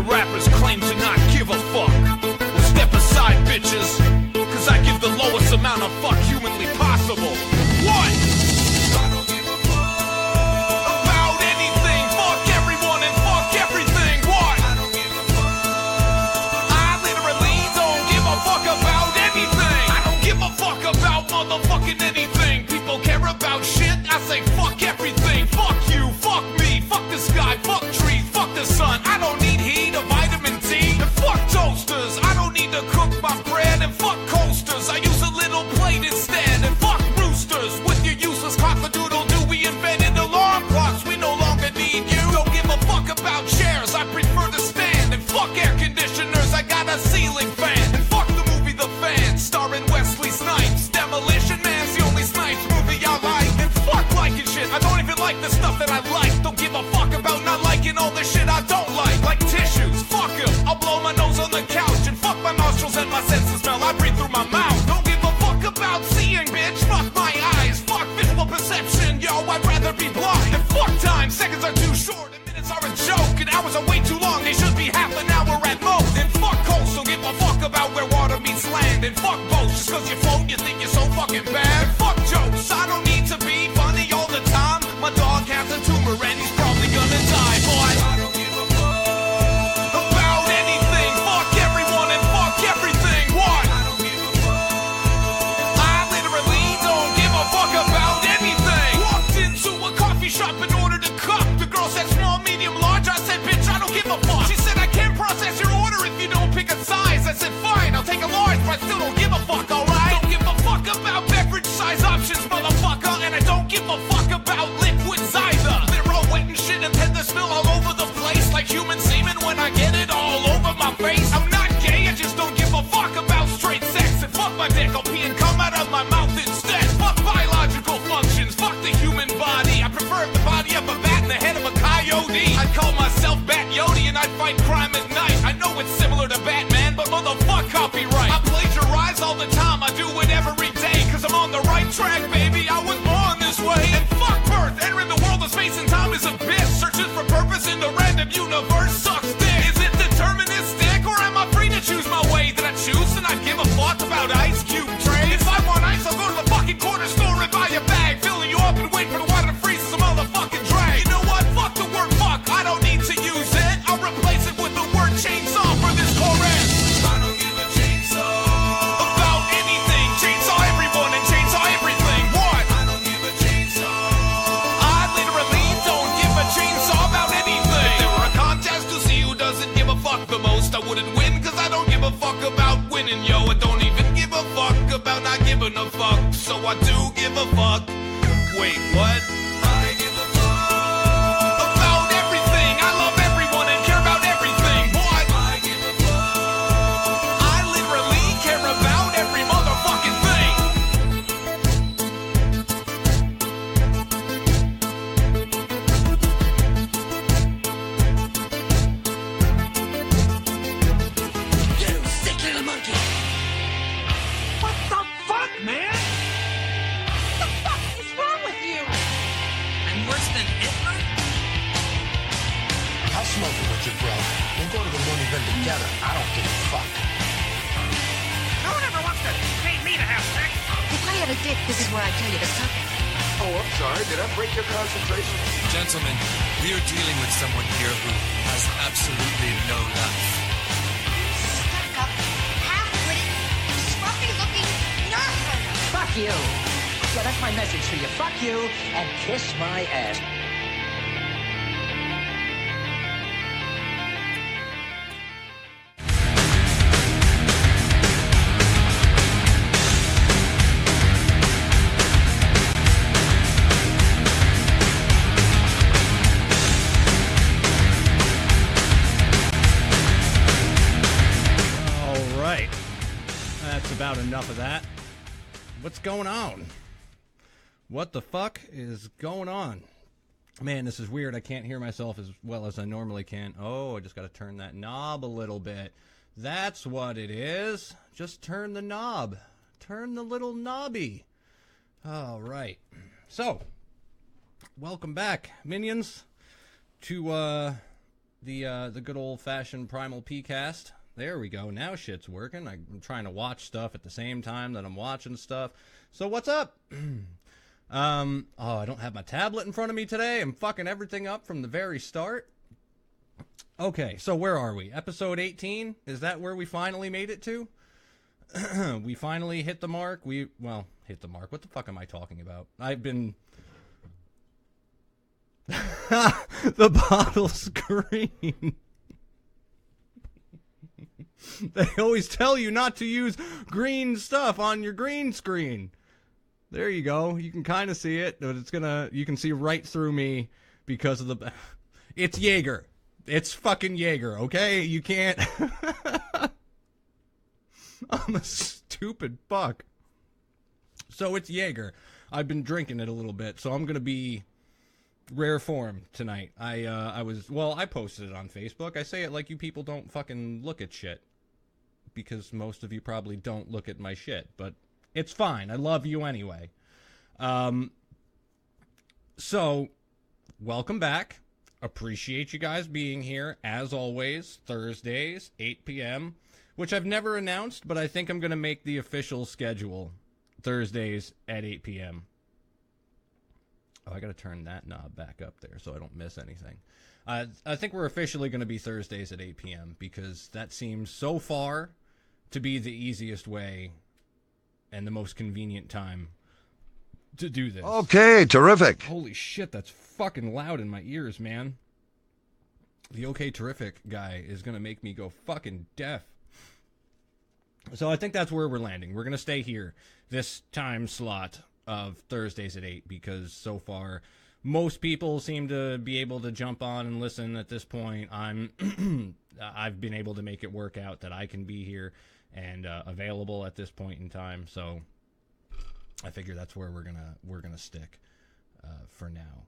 rappers claim to not give a fuck. Well, step aside, bitches, cause I give the lowest amount of fuck humanly possible. What? I don't give a fuck about anything. Fuck everyone and fuck everything. What? I don't give a fuck. I literally don't give a fuck about anything. I don't give a fuck about motherfucking anything. People care about shit. I say fuck everything. Fuck you, fuck me, fuck the sky, fuck trees, fuck the sun. I don't need heat or vitamin D. And fuck toasters. I don't need to cook my bread. And fuck coasters. I use a little plate instead. And fuck roosters. With your useless cock-a-doodle-doo, we invented alarm clocks. We no longer need you. Don't give a fuck about chairs. I prefer to stand. And fuck air conditioners. I got a ceiling fan. And fuck the movie The Fan, starring Wesley Snipes. Demolition Man's the only Snipes movie I like. And fuck liking shit. I don't even like the stuff that I like. Don't give a fuck about not liking all the shit I don't like. Like tissues. Fuck 'em. I'll blow my nose on the couch. And fuck my nostrils and my sense of smell. I breathe through my mouth. Don't give a fuck about seeing, bitch. Fuck my eyes. Fuck visual perception. Yo, I'd rather be blind. And fuck time. Seconds are too short. And minutes are a joke. And hours are way too long. They should be half an hour at most. And fuck coast. Don't give a fuck about where water meets land. And fuck boats. Just cause you float, you think you're so fucking bad. And fuck jokes. I don't need to be funny all the time. My dog has a tumor and he's probably gonna die, boy. I don't give a fuck about anything. Fuck everyone and fuck everything. What? I don't give a fuck. I literally don't give a fuck about anything. Walked into a coffee shop and ordered a cup. The girl said small, medium, large. I said, bitch, I don't give a fuck. She said, I can't process your order if you don't pick a size. I said, fine, I'll take a large, but I still don't give a fuck, alright? Don't give a fuck about beverage size options, motherfucker. And I don't give a fuck about liquids either. They're all wet and shit and tend to spill all over the place like human semen when I get it all over my face. I'm not gay, I just don't give a fuck about straight sex. And fuck my dick, I'll pee and come out of my mouth instead. Fuck biological functions, fuck the human body. I prefer the body of a bat and the head of a coyote. I'd call myself Bat Yodi and I'd fight crime at night. I know it's similar to Batman, but motherfuck copyright. I plagiarize all the time, I do it every day. Cause I'm on the right track, baby, I was born this way. And fuck birth, entering the world of space and time is a bitch. Searching for purpose in the random universe sucks dick. Is it deterministic or am I free to choose my way that I choose? And I give a fuck about Ice Cube trays. If I want ice, I'll go to the fucking corner store and buy a bag. Filling you up and wait for the water to freeze some motherfucking drag. You know what? Fuck the word fuck, I don't need to use it. I'll replace it with the word chainsaw for this chorus. I don't give a chainsaw about anything. Chainsaw everyone and chainsaw everything. What? I don't give a chainsaw. I literally don't give a chainsaw about anything. If there were a contest to see who doesn't give a fuck the most, I wouldn't win cause I don't give a fuck about winning, yo. I don't even give a fuck about not giving a fuck. So I do give a fuck. Wait, what? I give a fuck about everything. I love everyone and care about everything. What? I give a fuck. I literally care about every motherfucking thing. You sick little monkey! What the fuck, man? What the fuck is wrong with you? I'm worse than Hitler? I'll smoke it with you, bro. We'll go to the loony bin together. I don't give a fuck. No one ever wants to pay me to have sex. If I had a dick, this is where I tell you to suck it. Oh, I'm sorry. Did I break your concentration? Gentlemen, we are dealing with someone here who has absolutely no life. Stuck up, half-witted, scruffy-looking nerve herder. Fuck you. Yeah, that's my message to you. Fuck you and kiss my ass. All right. That's about enough of that. What's going on? What the fuck is going on? Man, this is weird. I can't hear myself as well as I normally can. Oh, I just got to turn that knob a little bit. That's what it is. Just turn the knob. Turn the little knobby. All right. So, welcome back, minions, to the good old-fashioned Primal P-cast. There we go. Now shit's working. I'm trying to watch stuff at the same time that I'm watching stuff. So what's up? I don't have my tablet in front of me today. I'm fucking everything up from the very start. Okay, so where are we? Episode 18? Is that where we finally made it to? We finally hit the mark. Hit the mark. What the fuck am I talking about? I've been... The bottle's green. They always tell you not to use green stuff on your green screen. There you go. You can kind of see it, but you can see right through me because of the... It's Jaeger. It's fucking Jaeger, okay? You can't... I'm a stupid fuck. So it's Jaeger. I've been drinking it a little bit, so I'm going to be rare form tonight. I posted it on Facebook. I say it like you people don't fucking look at shit. Because most of you probably don't look at my shit. But it's fine. I love you anyway. So, welcome back. Appreciate you guys being here. As always, Thursdays, 8 p.m., which I've never announced, but I think I'm going to make the official schedule. Thursdays at 8 p.m. Oh, I got to turn that knob back up there so I don't miss anything. I think we're officially going to be Thursdays at 8 p.m. because that seems so far to be the easiest way and the most convenient time to do this. Okay, terrific. Holy shit, that's fucking loud in my ears, man. The OK Terrific guy is going to make me go fucking deaf. So I think that's where we're landing. We're going to stay here, this time slot of Thursdays at 8, because so far most people seem to be able to jump on and listen at this point. I've been able to make it work out that I can be here and available at this point in time. So I figure that's where we're gonna stick for now.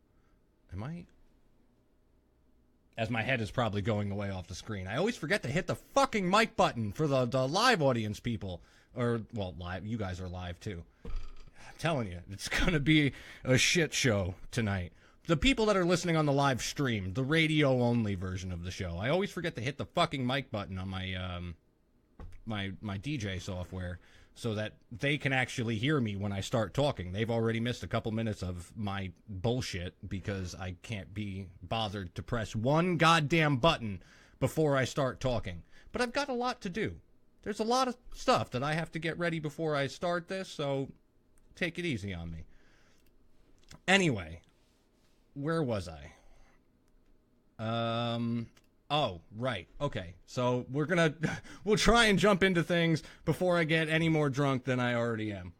As my head is probably going away off the screen. I always forget to hit the fucking mic button for the live audience people. Live. You guys are live, too. I'm telling you, it's going to be a shit show tonight. The people that are listening on the live stream, the radio-only version of the show, I always forget to hit the fucking mic button on my DJ software so that they can actually hear me when I start talking. They've already missed a couple minutes of my bullshit because I can't be bothered to press one goddamn button before I start talking. But I've got a lot to do. There's a lot of stuff that I have to get ready before I start this, so take it easy on me. Anyway, where was I? Oh, right. Okay. So we'll try and jump into things before I get any more drunk than I already am.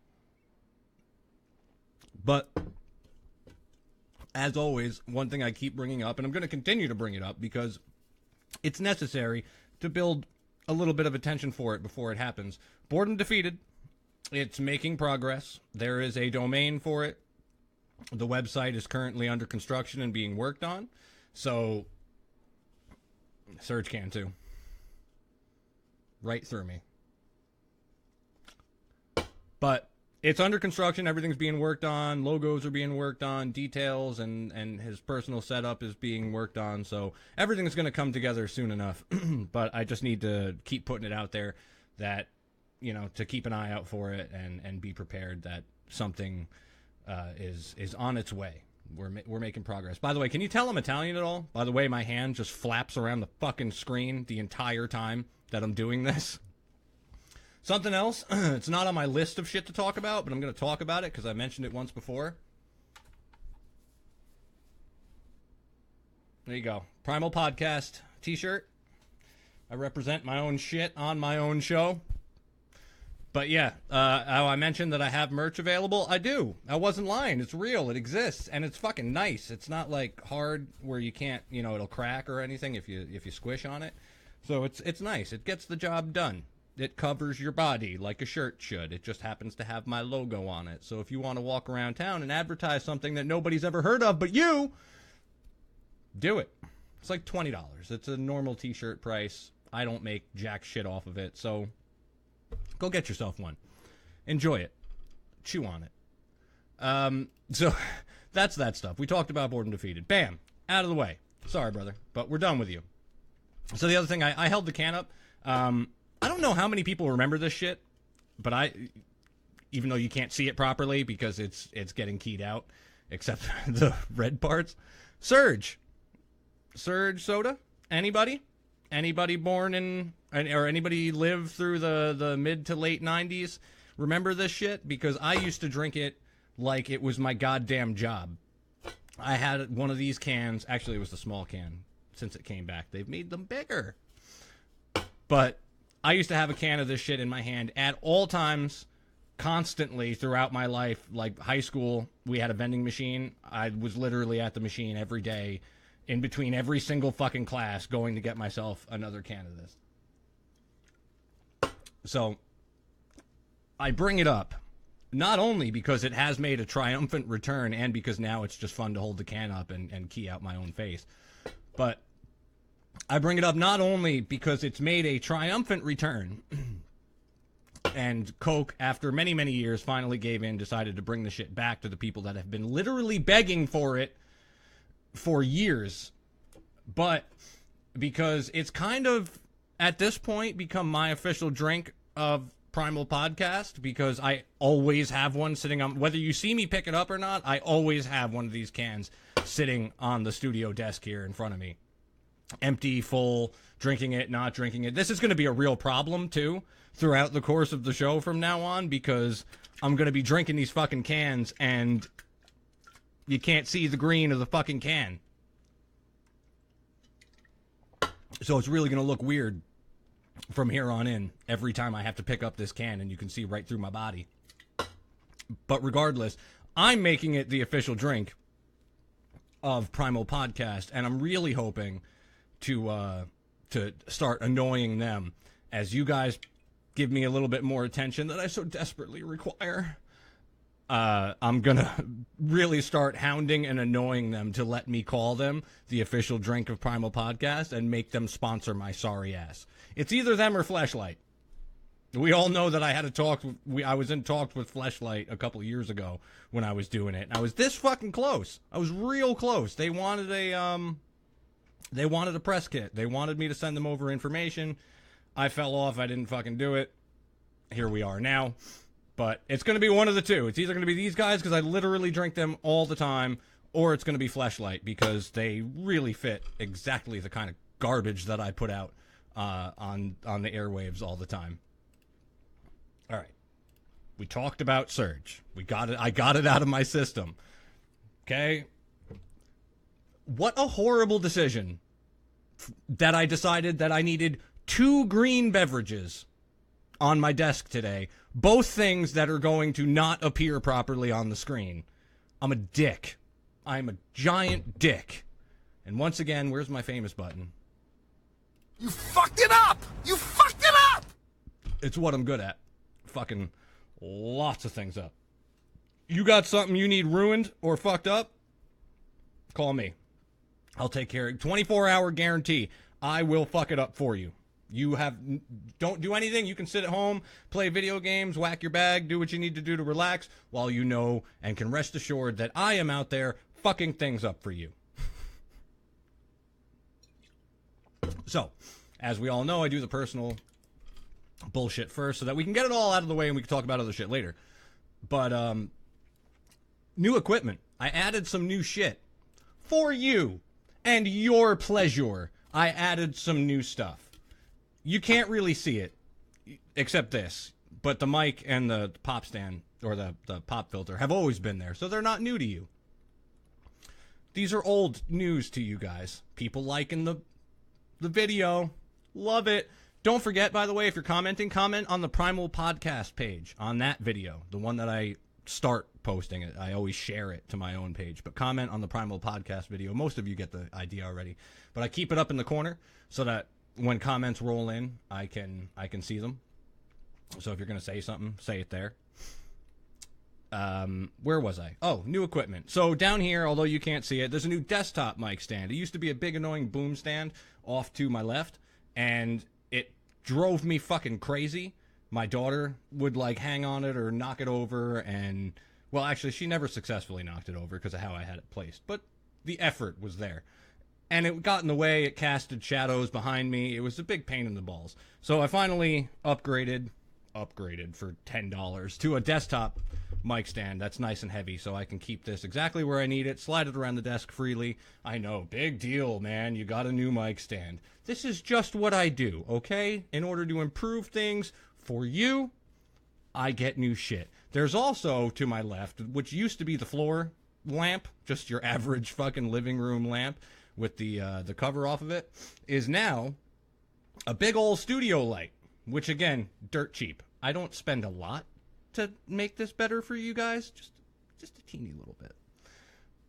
But as always, one thing I keep bringing up, and I'm going to continue to bring it up because it's necessary to build a little bit of attention for it before it happens. Bored and Defeated. It's making progress. There is a domain for it. The website is currently under construction and being worked on. So Surge can too. Right through me. But it's under construction. Everything's being worked on. Logos are being worked on. Details and his personal setup is being worked on. So everything's going to come together soon enough. But I just need to keep putting it out there that, to keep an eye out for it and be prepared that something is on its way. We're making progress. By the way, can you tell I'm Italian at all? By the way, my hand just flaps around the fucking screen the entire time that I'm doing this. Something else, it's not on my list of shit to talk about, but I'm going to talk about it because I mentioned it once before. There you go. Primal Podcast t-shirt. I represent my own shit on my own show. But yeah, I mentioned that I have merch available. I do. I wasn't lying. It's real. It exists, and it's fucking nice. It's not like hard where you can't, it'll crack or anything if you squish on it. So it's nice. It gets the job done. It covers your body like a shirt should. It just happens to have my logo on it. So if you want to walk around town and advertise something that nobody's ever heard of but you, do it. It's like $20. It's a normal t-shirt price. I don't make jack shit off of it, so go get yourself one. Enjoy it. Chew on it. So that's that stuff. We talked about Bored and Defeated. Bam. Out of the way. Sorry, brother, but we're done with you. So the other thing, I held the can up. I don't know how many people remember this shit, but even though you can't see it properly because it's getting keyed out, except the red parts. Surge soda. Anybody born in, or anybody lived through the mid to late 90s remember this shit? Because I used to drink it like it was my goddamn job. I had one of these cans. Actually, it was the small can. Since it came back, they've made them bigger. But I used to have a can of this shit in my hand at all times, constantly throughout my life. Like high school, we had a vending machine. I was literally at the machine every day, in between every single fucking class, going to get myself another can of this. So I bring it up, not only because it has made a triumphant return and because now it's just fun to hold the can up and key out my own face, but I bring it up not only because it's made a triumphant return and Coke, after many, many years, finally gave in, decided to bring the shit back to the people that have been literally begging for it for years, but because it's kind of, at this point, become my official drink of Primal Podcast, because I always have one sitting on, whether you see me pick it up or not, I always have one of these cans sitting on the studio desk here in front of me. Empty, full, drinking it, not drinking it. This is going to be a real problem, too, throughout the course of the show from now on, because I'm going to be drinking these fucking cans, and you can't see the green of the fucking can. So it's really going to look weird from here on in, every time I have to pick up this can, and you can see right through my body. But regardless, I'm making it the official drink of Primal Podcast, and I'm really hoping to start annoying them as you guys give me a little bit more attention that I so desperately require. I'm gonna really start hounding and annoying them to let me call them the official drink of Primal Podcast and make them sponsor my sorry ass. It's either them or Fleshlight. We all know that I had a talk. I was in talks with Fleshlight a couple of years ago when I was doing it, and I was this fucking close. I was real close. They wanted a press kit. They wanted me to send them over information. I fell off. I didn't fucking do it. Here we are now. But it's going to be one of the two. It's either going to be these guys, because I literally drink them all the time, or it's going to be Fleshlight, because they really fit exactly the kind of garbage that I put out on the airwaves all the time. All right. We talked about Surge. We got it. I got it out of my system. Okay? What a horrible decision that I decided that I needed 2 green beverages on my desk today. Both things that are going to not appear properly on the screen. I'm a dick. I'm a giant dick. And once again, where's my famous button? You fucked it up! You fucked it up! It's what I'm good at. Fucking lots of things up. You got something you need ruined or fucked up? Call me. I'll take care of it. 24-hour guarantee. I will fuck it up for you. Don't do anything. You can sit at home, play video games, whack your bag, do what you need to do to relax, while you know and can rest assured that I am out there fucking things up for you. So, as we all know, I do the personal bullshit first so that we can get it all out of the way and we can talk about other shit later. But, new equipment. I added some new shit for you and your pleasure. I added some new stuff. You can't really see it, except this. But the mic and the pop stand, or the pop filter, have always been there, so they're not new to you. These are old news to you guys. People liking the video. Love it. Don't forget, by the way, if you're commenting, comment on the Primal Podcast page on that video, the one that I start posting it. I always share it to my own page, but comment on the Primal Podcast video. Most of you get the idea already, but I keep it up in the corner so that when comments roll in, I can see them. So if you're going to say something, say it there. Where was I? Oh, new equipment. So down here, although you can't see it, there's a new desktop mic stand. It used to be a big annoying boom stand off to my left, and it drove me fucking crazy. My daughter would like hang on it or knock it over, and well, actually she never successfully knocked it over because of how I had it placed, but the effort was there. and it got in the way. It casted shadows behind me. It was a big pain in the balls. So I finally upgraded for $10 to a desktop mic stand that's nice and heavy, so I can keep this exactly where I need it, slide it around the desk freely. I know, big deal, man. You got a new mic stand. This is just what I do, okay? In order to improve things for you, I get new shit. There's also, to my left, which used to be the floor lamp, just your average fucking living room lamp with the cover off of it, is now a big old studio light, which, again, dirt cheap. I don't spend a lot to make this better for you guys, just a teeny little bit.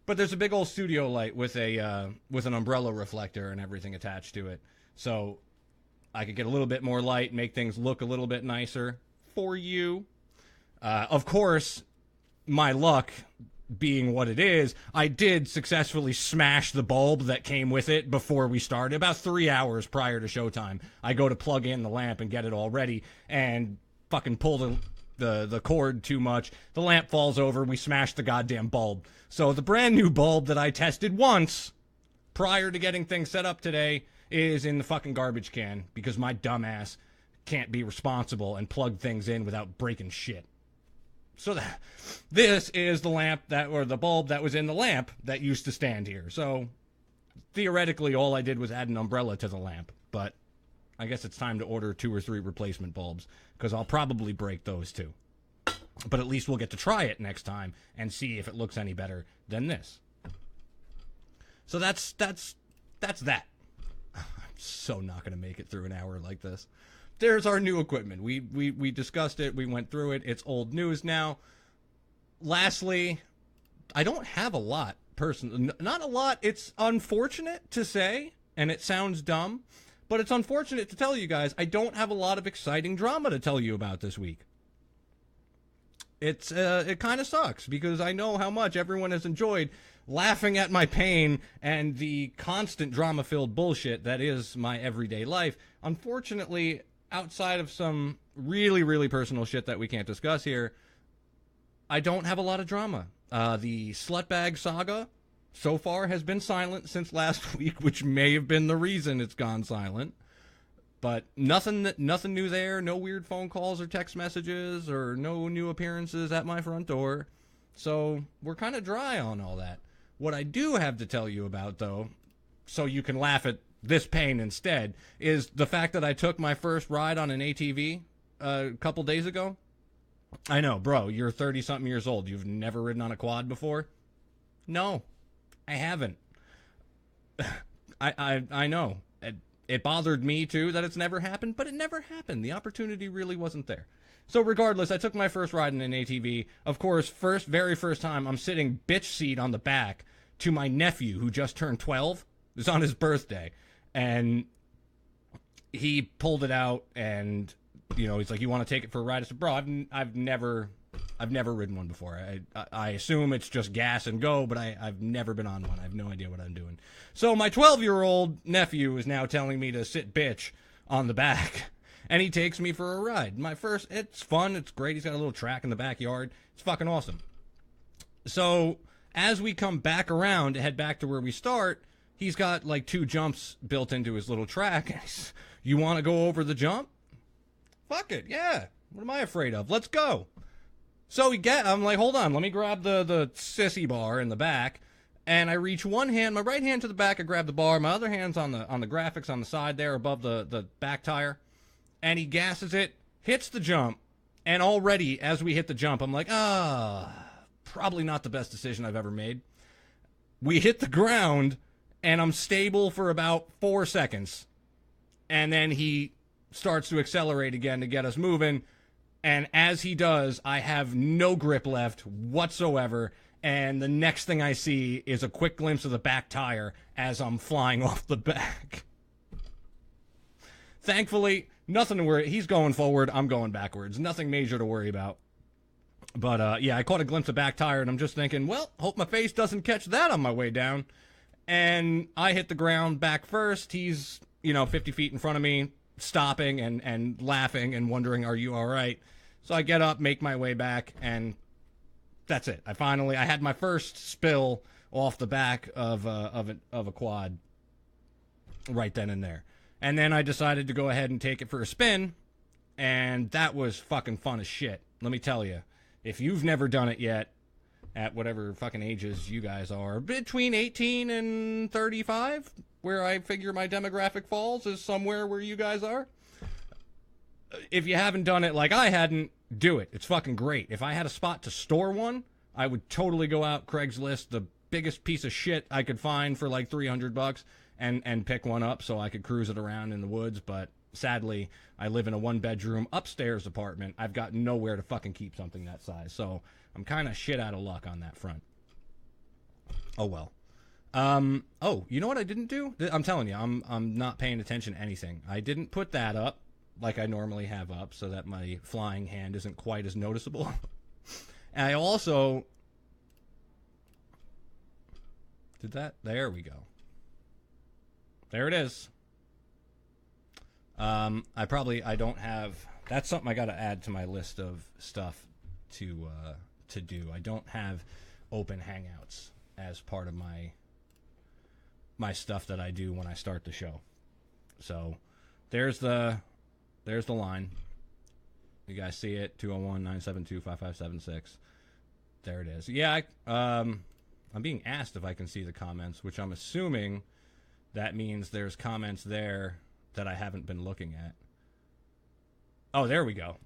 But there's a big old studio light with an umbrella reflector and everything attached to it, so I could get a little bit more light, make things look a little bit nicer for you. Of course, my luck being what it is, I did successfully smash the bulb that came with it before we started. About 3 hours prior to showtime, I go to plug in the lamp and get it all ready, and fucking pull the cord too much. The lamp falls over. We smash the goddamn bulb. So the brand new bulb that I tested once prior to getting things set up today is in the fucking garbage can because my dumbass can't be responsible and plug things in without breaking shit. So this is the lamp the bulb that was in the lamp that used to stand here. So theoretically, all I did was add an umbrella to the lamp, but I guess it's time to order 2 or 3 replacement bulbs because I'll probably break those too. But at least we'll get to try it next time and see if it looks any better than this. So that's that. I'm so not going to make it through an hour like this. There's our new equipment. We discussed it. We went through it. It's old news now. Lastly, I don't have a lot, personally. Not a lot. It's unfortunate to say, and it sounds dumb, but it's unfortunate to tell you guys I don't have a lot of exciting drama to tell you about this week. It kind of sucks because I know how much everyone has enjoyed laughing at my pain and the constant drama-filled bullshit that is my everyday life. Unfortunately, outside of some really, really personal shit that we can't discuss here, I don't have a lot of drama. The slutbag saga so far has been silent since last week, which may have been the reason it's gone silent. But nothing new there. No weird phone calls or text messages or no new appearances at my front door. So we're kind of dry on all that. What I do have to tell you about, though, so you can laugh at this pain instead, is the fact that I took my first ride on an ATV a couple days ago. I know, bro, you're 30-something years old. You've never ridden on a quad before? No, I haven't. I know. It bothered me, too, that it's never happened, but it never happened. The opportunity really wasn't there. So regardless, I took my first ride in an ATV. Of course, very first time, I'm sitting bitch seat on the back to my nephew, who just turned 12. It was on his birthday. And he pulled it out, and, he's like, you want to take it for a ride? I said, bro, I've never ridden one before. I assume it's just gas and go, but I've never been on one. I have no idea what I'm doing. So my 12-year-old nephew is now telling me to sit bitch on the back, and he takes me for a ride. It's fun. It's great. He's got a little track in the backyard. It's fucking awesome. So as we come back around to head back to where we start, he's got like 2 jumps built into his little track. You want to go over the jump? Fuck it. Yeah. What am I afraid of? Let's go. So I'm like, hold on, let me grab the sissy bar in the back, and I reach one hand, my right hand to the back, I grab the bar, my other hand's on the graphics on the side there above the back tire, and he gasses it, hits the jump, and already as we hit the jump, I'm like, probably not the best decision I've ever made. We hit the ground, and I'm stable for about 4 seconds, and then he starts to accelerate again to get us moving. And as he does, I have no grip left whatsoever, and the next thing I see is a quick glimpse of the back tire as I'm flying off the back. Thankfully, nothing to worry. He's going forward, I'm going backwards. Nothing major to worry about. But, yeah, I caught a glimpse of back tire, and I'm just thinking, well, hope my face doesn't catch that on my way down. And I hit the ground back first. He's, 50 feet in front of me, stopping and laughing and wondering, are you all right? So I get up, make my way back, and that's it. I had my first spill off the back of a quad right then and there. And then I decided to go ahead and take it for a spin, and that was fucking fun as shit. Let me tell you, if you've never done it yet, at whatever fucking ages you guys are, between 18 and 35, where I figure my demographic falls is somewhere where you guys are. If you haven't done it like I hadn't, do it. It's fucking great. If I had a spot to store one, I would totally go out Craigslist, the biggest piece of shit I could find for like $300 and pick one up so I could cruise it around in the woods. But sadly, I live in a one-bedroom upstairs apartment. I've got nowhere to fucking keep something that size. So I'm kind of shit out of luck on that front. Oh, well. Oh, you know what I didn't do? I'm telling you, I'm not paying attention to anything. I didn't put that up like I normally have up so that my flying hand isn't quite as noticeable. And I also did that. There we go. There it is. I don't have, that's something I got to add to my list of stuff to do. I don't have open hangouts as part of my stuff that I do when I start the show. So there's the line. You guys see it? 201-972-5576. There it is. Yeah, I'm being asked if I can see the comments, which I'm assuming that means there's comments there that I haven't been looking at. Oh, there we go.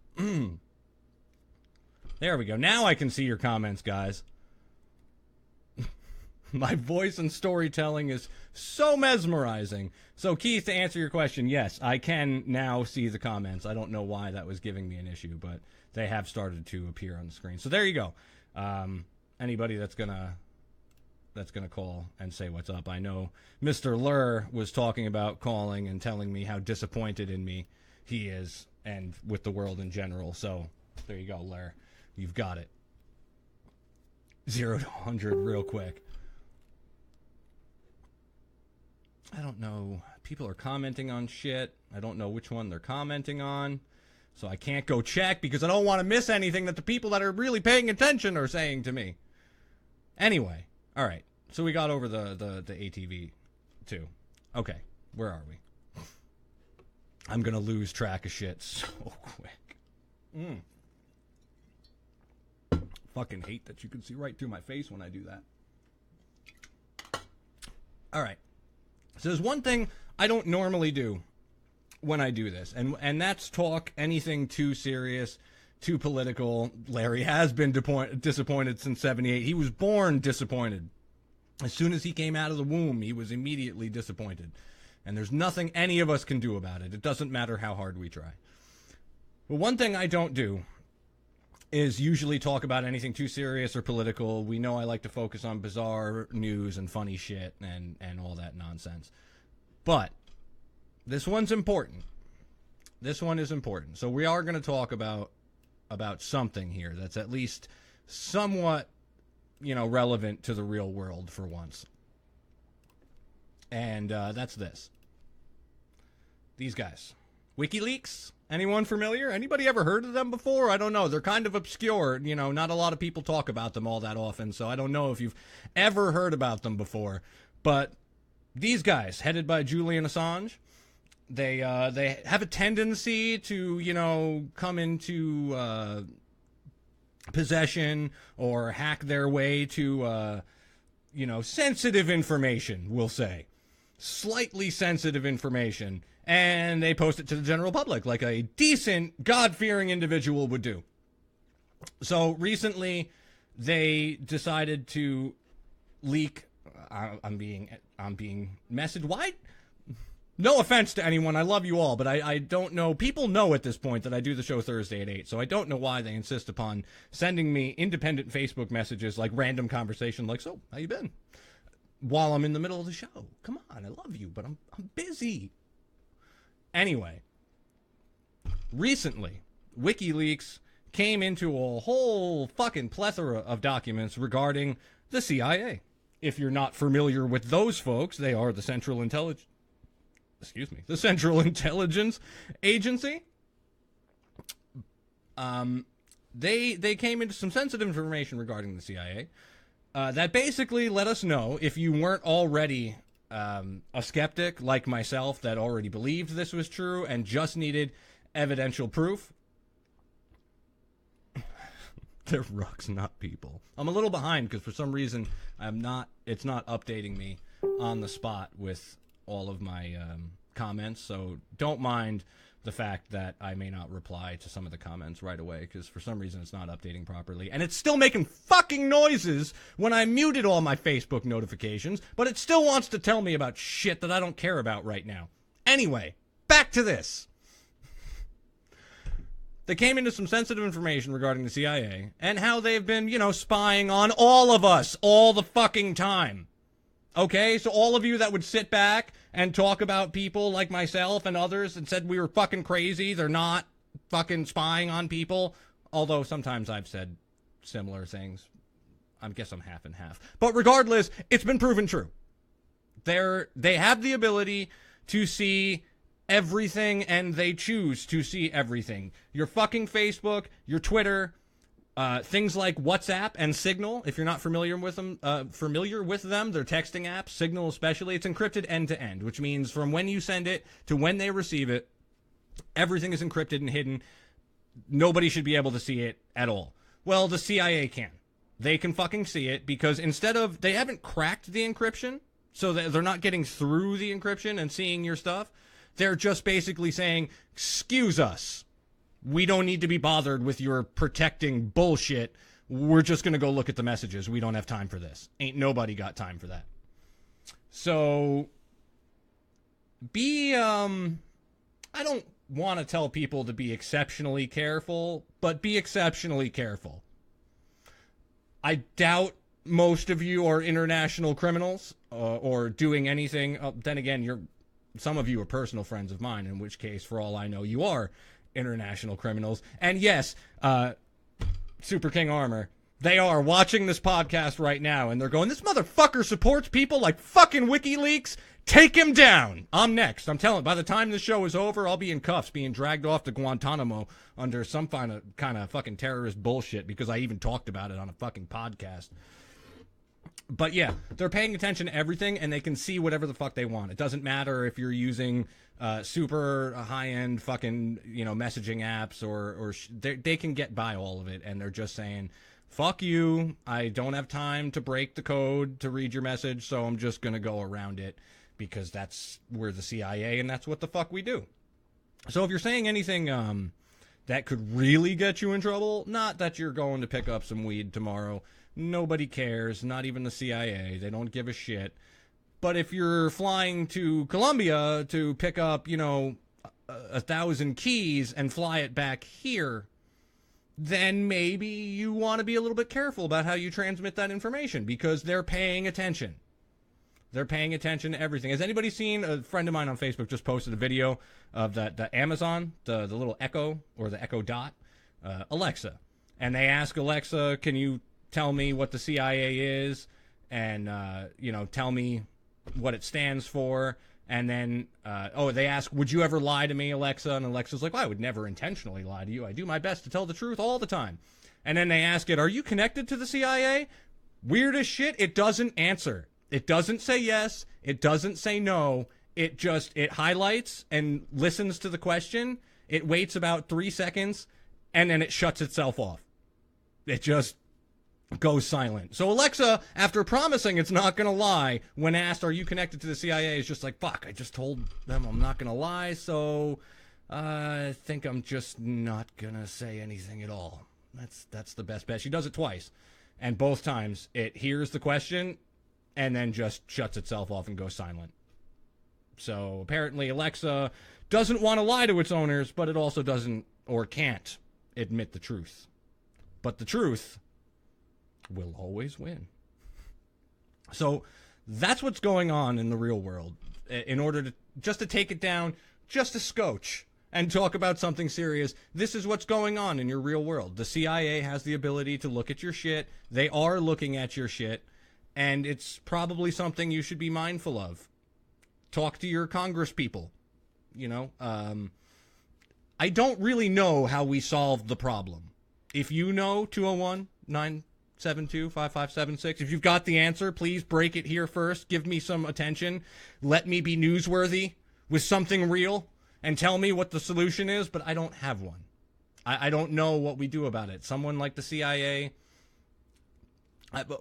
There we go. Now I can see your comments, guys. My voice and storytelling is so mesmerizing. So, Keith, to answer your question, yes, I can now see the comments. I don't know why that was giving me an issue, but they have started to appear on the screen. So there you go. Anybody that's gonna call and say what's up. I know Mr. Lur was talking about calling and telling me how disappointed in me he is and with the world in general. So there you go, Lur. You've got it. 0 to 100 real quick. I don't know. People are commenting on shit. I don't know which one they're commenting on. So I can't go check because I don't want to miss anything that the people that are really paying attention are saying to me. Anyway. All right. So we got over the ATV too. Okay. Where are we? I'm going to lose track of shit so quick. Fucking hate that you can see right through my face when I do that. All right. So there's one thing I don't normally do when I do this, and that's talk anything too serious, too political. Larry has been disappointed since 78. He was born disappointed. As soon as he came out of the womb, he was immediately disappointed. And there's nothing any of us can do about it. It doesn't matter how hard we try. But one thing I don't do is usually talk about anything too serious or political. We know I like to focus on bizarre news and funny shit and all that nonsense. But this one's important. This one is important. So we are going to talk about something here that's at least somewhat, relevant to the real world for once. And that's this. These guys. WikiLeaks? Anyone familiar? Anybody ever heard of them before? I don't know. They're kind of obscure. Not a lot of people talk about them all that often, so I don't know if you've ever heard about them before. But these guys, headed by Julian Assange, they have a tendency to, come into possession or hack their way to, sensitive information, we'll say. Slightly sensitive information. And they post it to the general public like a decent, God-fearing individual would do. So recently, they decided to leak. I'm being messaged. Why? No offense to anyone. I love you all, but I don't know. People know at this point that I do the show Thursday at 8, so I don't know why they insist upon sending me independent Facebook messages like random conversation like, so, how you been? While I'm in the middle of the show. Come on, I love you, but I'm busy. Anyway, recently, WikiLeaks came into a whole fucking plethora of documents regarding the CIA. If you're not familiar with those folks, they are the Central Intelligence Agency. They came into some sensitive information regarding the CIA that basically let us know, if you weren't already a skeptic like myself that already believed this was true and just needed evidential proof. They're rucks, not people. I'm a little behind because for some reason it's not updating me on the spot with all of my comments, so don't mind the fact that I may not reply to some of the comments right away because for some reason it's not updating properly. And it's still making fucking noises when I muted all my Facebook notifications, but it still wants to tell me about shit that I don't care about right now. Anyway, back to this. They came into some sensitive information regarding the CIA and how they've been, spying on all of us all the fucking time. Okay, so all of you that would sit back and talk about people like myself and others and said we were fucking crazy, they're not fucking spying on people, although sometimes I've said similar things. I guess I'm half and half. But regardless, it's been proven true. They have the ability to see everything, and they choose to see everything. Your fucking Facebook, your Twitter, things like WhatsApp and Signal. If you're not familiar with them, they're texting apps. Signal especially, it's encrypted end to end, which means from when you send it to when they receive it, everything is encrypted and hidden. Nobody should be able to see it at all. Well, the CIA can. They can fucking see it because they haven't cracked the encryption, so they're not getting through the encryption and seeing your stuff. They're just basically saying, excuse us. We don't need to be bothered with your protecting bullshit. We're just going to go look at the messages. We don't have time for this. Ain't nobody got time for that. So, I don't want to tell people to be exceptionally careful, but be exceptionally careful. I doubt most of you are international criminals or doing anything. Then again, some of you are personal friends of mine, in which case, for all I know, you are international criminals. And yes, Super King Armor, they are watching this podcast right now, and they're going, this motherfucker supports people like fucking WikiLeaks. Take him down. I'm next. I'm telling you, by the time this show is over, I'll be in cuffs, being dragged off to Guantanamo under some kind of fucking terrorist bullshit because I even talked about it on a fucking podcast. But yeah, they're paying attention to everything, and they can see whatever the fuck they want. It doesn't matter if you're using super high-end fucking, messaging apps or they can get by all of it, and they're just saying, fuck you, I don't have time to break the code to read your message, so I'm just going to go around it because we're the CIA, and that's what the fuck we do. So if you're saying anything that could really get you in trouble, not that you're going to pick up some weed tomorrow, nobody cares, not even the CIA. They don't give a shit. But if you're flying to Colombia to pick up, 1,000 keys and fly it back here, then maybe you want to be a little bit careful about how you transmit that information because they're paying attention. They're paying attention to everything. Has anybody seen, a friend of mine on Facebook just posted a video of the Amazon, the little Echo or the Echo Dot, Alexa. And they ask Alexa, can you tell me what the CIA is and, tell me what it stands for. And then, they ask, would you ever lie to me, Alexa? And Alexa's like, well, I would never intentionally lie to you. I do my best to tell the truth all the time. And then they ask it, are you connected to the CIA? Weird as shit, it doesn't answer. It doesn't say yes. It doesn't say no. It highlights and listens to the question. It waits about 3 seconds, and then it shuts itself off. It just goes silent. So Alexa, after promising it's not going to lie, when asked, are you connected to the CIA, is just like, fuck, I just told them I'm not going to lie, so I think I'm just not going to say anything at all. That's the best bet. She does it twice, and both times it hears the question and then just shuts itself off and goes silent. So apparently Alexa doesn't want to lie to its owners, but it also doesn't or can't admit the truth. But the truth will always win. So that's what's going on in the real world. In order to take it down just a scotch and talk about something serious, this is what's going on in your real world. The CIA has the ability to look at your shit. They are looking at your shit. And it's probably something you should be mindful of. Talk to your Congress people. I don't really know how we solved the problem. If you know, 201-970-08 877-772-5576. If you've got the answer, please break it here first. Give me some attention. Let me be newsworthy with something real and tell me what the solution is, but I don't have one. I don't know what we do about it. Someone like the CIA,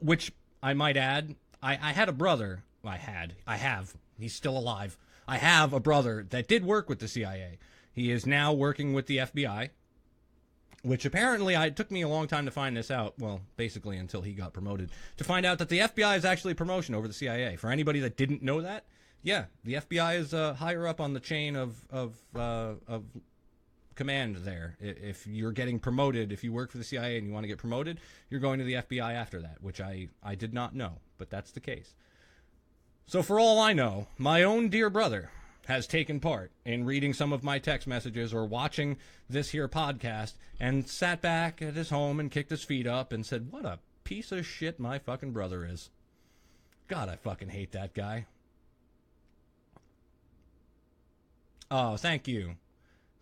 which I might add, I had a brother. I have. He's still alive. I have a brother that did work with the CIA. He is now working with the FBI, which apparently it took me a long time to find this out. Well, basically until he got promoted, to find out that the FBI is actually a promotion over the CIA. For anybody that didn't know that, yeah, the FBI is higher up on the chain of command there. If you're getting promoted, if you work for the CIA and you want to get promoted, you're going to the FBI after that, which I did not know, but that's the case. So for all I know, my own dear brother has taken part in reading some of my text messages or watching this here podcast and sat back at his home and kicked his feet up and said, what a piece of shit my fucking brother is. God, I fucking hate that guy. Oh, thank you.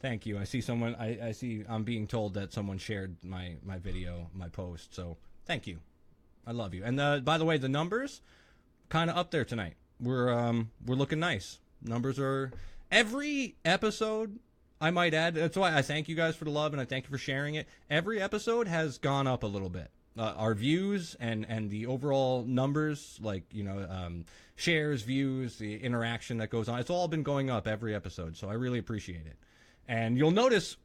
Thank you. I see someone, I see, I'm being told that someone shared my video, my post, so thank you. I love you. And by the way, the numbers, kind of up there tonight. We're looking nice. Numbers are, every episode, I might add, that's why I thank you guys for the love and I thank you for sharing it. Every episode has gone up a little bit. Our views and the overall numbers, like, shares, views, the interaction that goes on, it's all been going up every episode, so I really appreciate it. And you'll notice,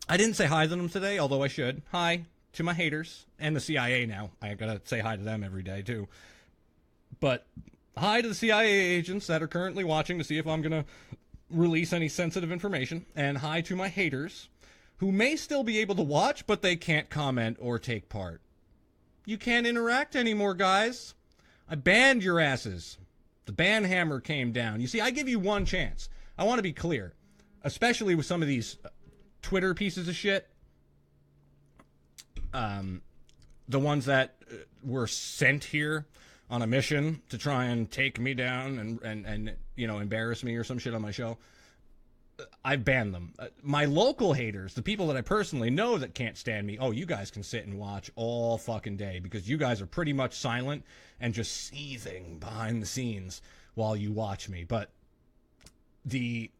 I didn't say hi to them today, although I should. Hi to my haters and the CIA now. I gotta say hi to them every day, too. But hi to the CIA agents that are currently watching to see if I'm gonna release any sensitive information. And hi to my haters, who may still be able to watch, but they can't comment or take part. You can't interact anymore, guys. I banned your asses. The ban hammer came down. You see, I give you one chance. I want to be clear. Especially with some of these Twitter pieces of shit. The ones that were sent here on a mission to try and take me down and embarrass me or some shit on my show. I've banned them. My local haters, the people that I personally know that can't stand me, you guys can sit and watch all fucking day because you guys are pretty much silent and just seething behind the scenes while you watch me. But the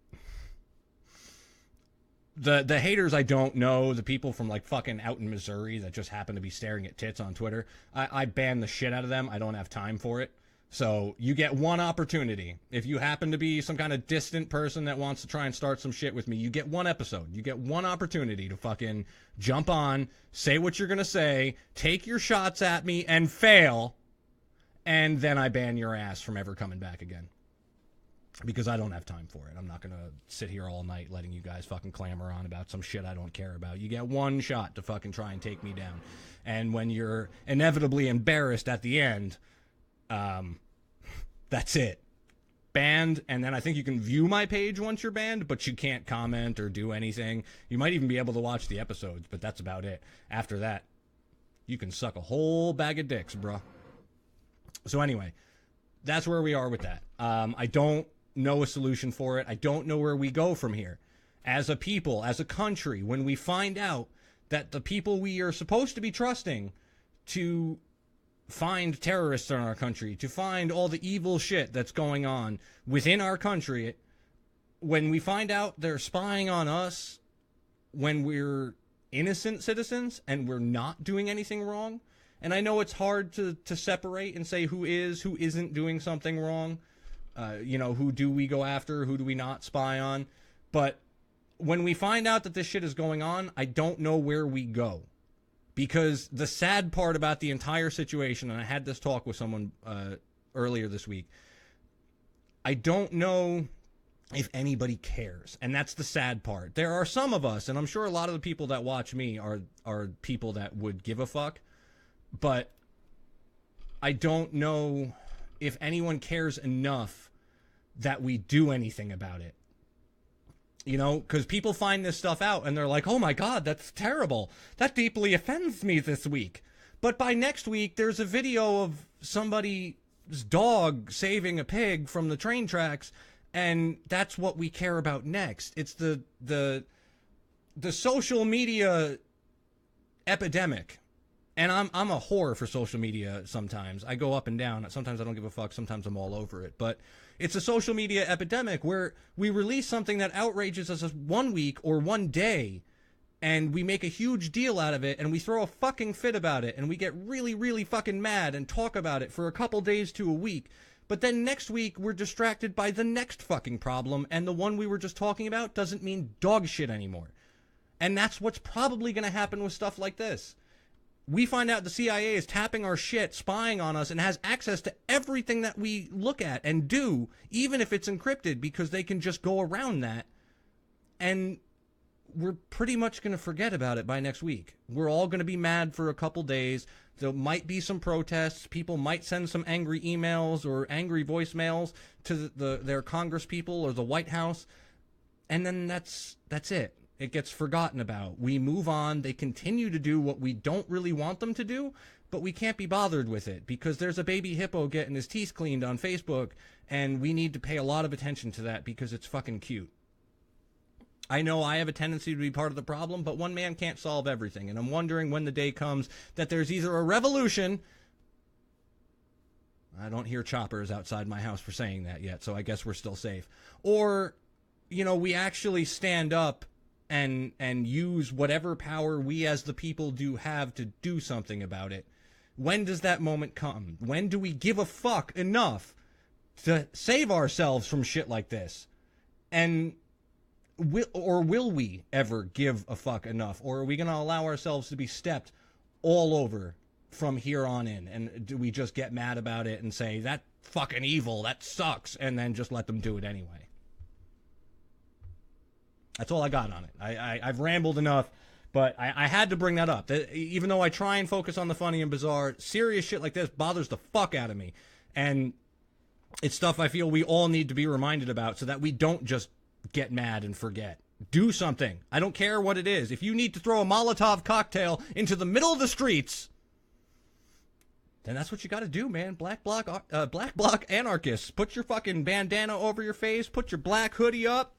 haters I don't know, the people from like fucking out in Missouri that just happen to be staring at tits on Twitter, I ban the shit out of them. I don't have time for it. So you get one opportunity. If you happen to be some kind of distant person that wants to try and start some shit with me, you get one episode. You get one opportunity to fucking jump on, say what you're going to say, take your shots at me and fail, and then I ban your ass from ever coming back again. Because I don't have time for it. I'm not going to sit here all night letting you guys fucking clamor on about some shit I don't care about. You get one shot to fucking try and take me down. And when you're inevitably embarrassed at the end, that's it. Banned, and then I think you can view my page once you're banned, but you can't comment or do anything. You might even be able to watch the episodes, but that's about it. After that, you can suck a whole bag of dicks, bruh. So anyway, that's where we are with that. I don't know a solution for it. I don't know where we go from here. As a people, as a country, when we find out that the people we are supposed to be trusting to find terrorists in our country, to find all the evil shit that's going on within our country, when we find out they're spying on us when we're innocent citizens and we're not doing anything wrong, and I know it's hard to separate and say who is, who isn't doing something wrong, who do we go after, who do we not spy on, but when we find out that this shit is going on, I don't know where we go. Because the sad part about the entire situation, and I had this talk with someone earlier this week, I don't know if anybody cares. And that's the sad part. There are some of us, and I'm sure a lot of the people that watch me are people that would give a fuck, but I don't know if anyone cares enough that we do anything about it. Because people find this stuff out and they're like, oh my God, that's terrible. That deeply offends me this week. But by next week, there's a video of somebody's dog saving a pig from the train tracks, and that's what we care about next. It's the social media epidemic And I'm a whore for social media sometimes. I go up and down. Sometimes I don't give a fuck. Sometimes I'm all over it. But it's a social media epidemic where we release something that outrages us 1 week or 1 day, and we make a huge deal out of it, and we throw a fucking fit about it, and we get really, really fucking mad and talk about it for a couple days to a week. But then next week, we're distracted by the next fucking problem, and the one we were just talking about doesn't mean dog shit anymore. And that's what's probably going to happen with stuff like this. We find out the CIA is tapping our shit, spying on us, and has access to everything that we look at and do, even if it's encrypted, because they can just go around that. And we're pretty much going to forget about it by next week. We're all going to be mad for a couple days. There might be some protests. People might send some angry emails or angry voicemails to their Congress people or the White House. And then that's it. It gets forgotten about. We move on. They continue to do what we don't really want them to do, but we can't be bothered with it because there's a baby hippo getting his teeth cleaned on Facebook, and we need to pay a lot of attention to that because it's fucking cute. I know I have a tendency to be part of the problem, but one man can't solve everything, and I'm wondering when the day comes that there's either a revolution. I don't hear choppers outside my house for saying that yet, so I guess we're still safe. Or, we actually stand up and use whatever power we as the people do have to do something about it. When does that moment come? When do we give a fuck enough to save ourselves from shit like this? And will we ever give a fuck enough? Or are we going to allow ourselves to be stepped all over from here on in? And do we just get mad about it and say, that fucking evil, that sucks, and then just let them do it anyway? That's all I got on it. I've rambled enough, but I had to bring that up. Even though I try and focus on the funny and bizarre, serious shit like this bothers the fuck out of me. And it's stuff I feel we all need to be reminded about so that we don't just get mad and forget. Do something. I don't care what it is. If you need to throw a Molotov cocktail into the middle of the streets, then that's what you got to do, man. Black bloc anarchists. Put your fucking bandana over your face. Put your black hoodie up.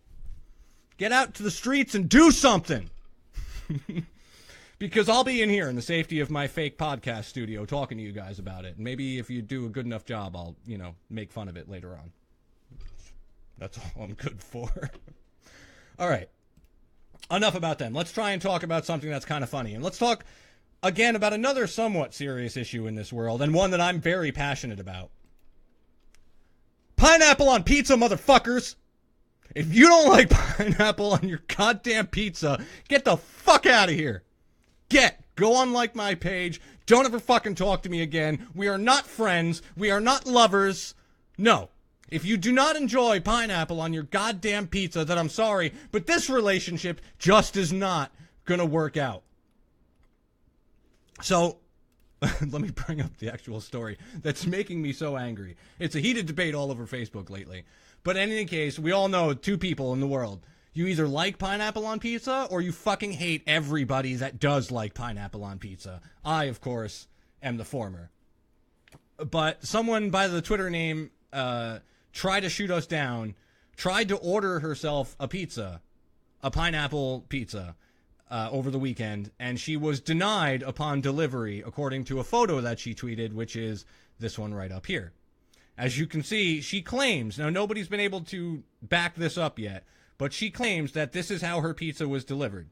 Get out to the streets and do something. Because I'll be in here in the safety of my fake podcast studio talking to you guys about it. And maybe if you do a good enough job, I'll, make fun of it later on. That's all I'm good for. All right. Enough about them. Let's try and talk about something that's kind of funny. And let's talk again about another somewhat serious issue in this world, and one that I'm very passionate about. Pineapple on pizza, motherfuckers! If you don't like pineapple on your goddamn pizza, get the fuck out of here. Go on like my page. Don't ever fucking talk to me again. We are not friends. We are not lovers. No. If you do not enjoy pineapple on your goddamn pizza, then I'm sorry, but this relationship just is not gonna work out. So, let me bring up the actual story that's making me so angry. It's a heated debate all over Facebook lately. But in any case, we all know two people in the world. You either like pineapple on pizza or you fucking hate everybody that does like pineapple on pizza. I, of course, am the former. But someone by the Twitter name tried to shoot us down, tried to order herself a pizza, a pineapple pizza, over the weekend, and she was denied upon delivery, according to a photo that she tweeted, which is this one right up here. As you can see, she claims, now nobody's been able to back this up yet, but she claims that this is how her pizza was delivered.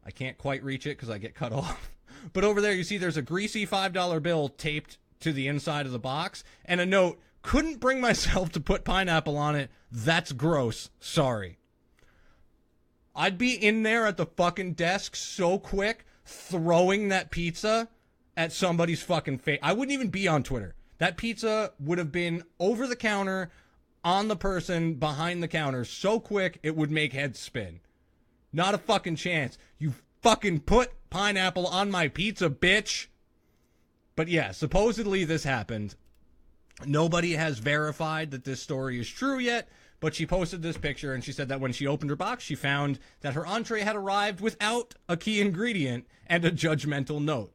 I can't quite reach it because I get cut off. But over there you see there's a greasy $5 bill taped to the inside of the box, and a note, couldn't bring myself to put pineapple on it. That's gross. Sorry. I'd be in there at the fucking desk so quick, throwing that pizza at somebody's fucking face. I wouldn't even be on Twitter. That pizza would have been over the counter on the person behind the counter so quick it would make heads spin. Not a fucking chance. You fucking put pineapple on my pizza, bitch. But yeah, supposedly this happened. Nobody has verified that this story is true yet, but she posted this picture and she said that when she opened her box, she found that her entree had arrived without a key ingredient and a judgmental note,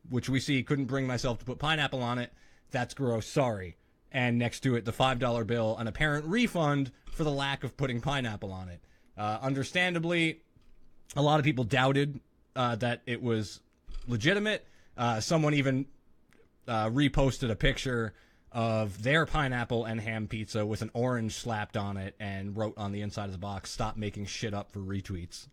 which we see couldn't bring myself to put pineapple on it. That's gross, sorry. And next to it, the $5 bill, an apparent refund for the lack of putting pineapple on it. Understandably, a lot of people doubted that it was legitimate. Someone even reposted a picture of their pineapple and ham pizza with an orange slapped on it and wrote on the inside of the box, "Stop making shit up for retweets."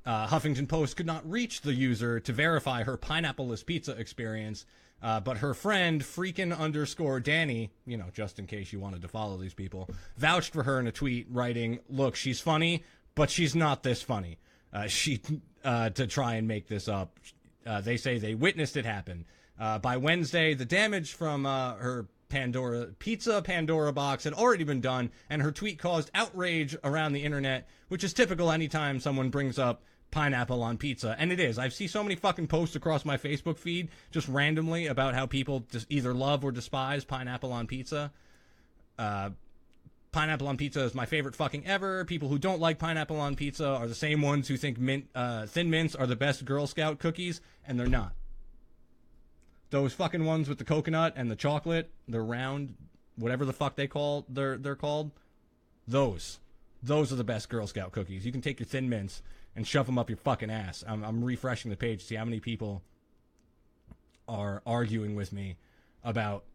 Huffington Post could not reach the user to verify her pineapple-less pizza experience, but her friend, freakin_Danny, just in case you wanted to follow these people, vouched for her in a tweet, writing, "Look, she's funny, but she's not this funny." To try and make this up, they say they witnessed it happen. By Wednesday, the damage from her Pandora box had already been done, and her tweet caused outrage around the internet, which is typical anytime someone brings up pineapple on pizza. And it is. I see so many fucking posts across my Facebook feed just randomly about how people just either love or despise pineapple on pizza. Pineapple on pizza is my favorite fucking ever. People who don't like pineapple on pizza are the same ones who think Thin Mints are the best Girl Scout cookies, and they're not. Those fucking ones with the coconut and the chocolate, they're round, whatever the fuck they're called. Those are the best Girl Scout cookies. You can take your Thin Mints and shove them up your fucking ass. I'm refreshing the page to see how many people are arguing with me about,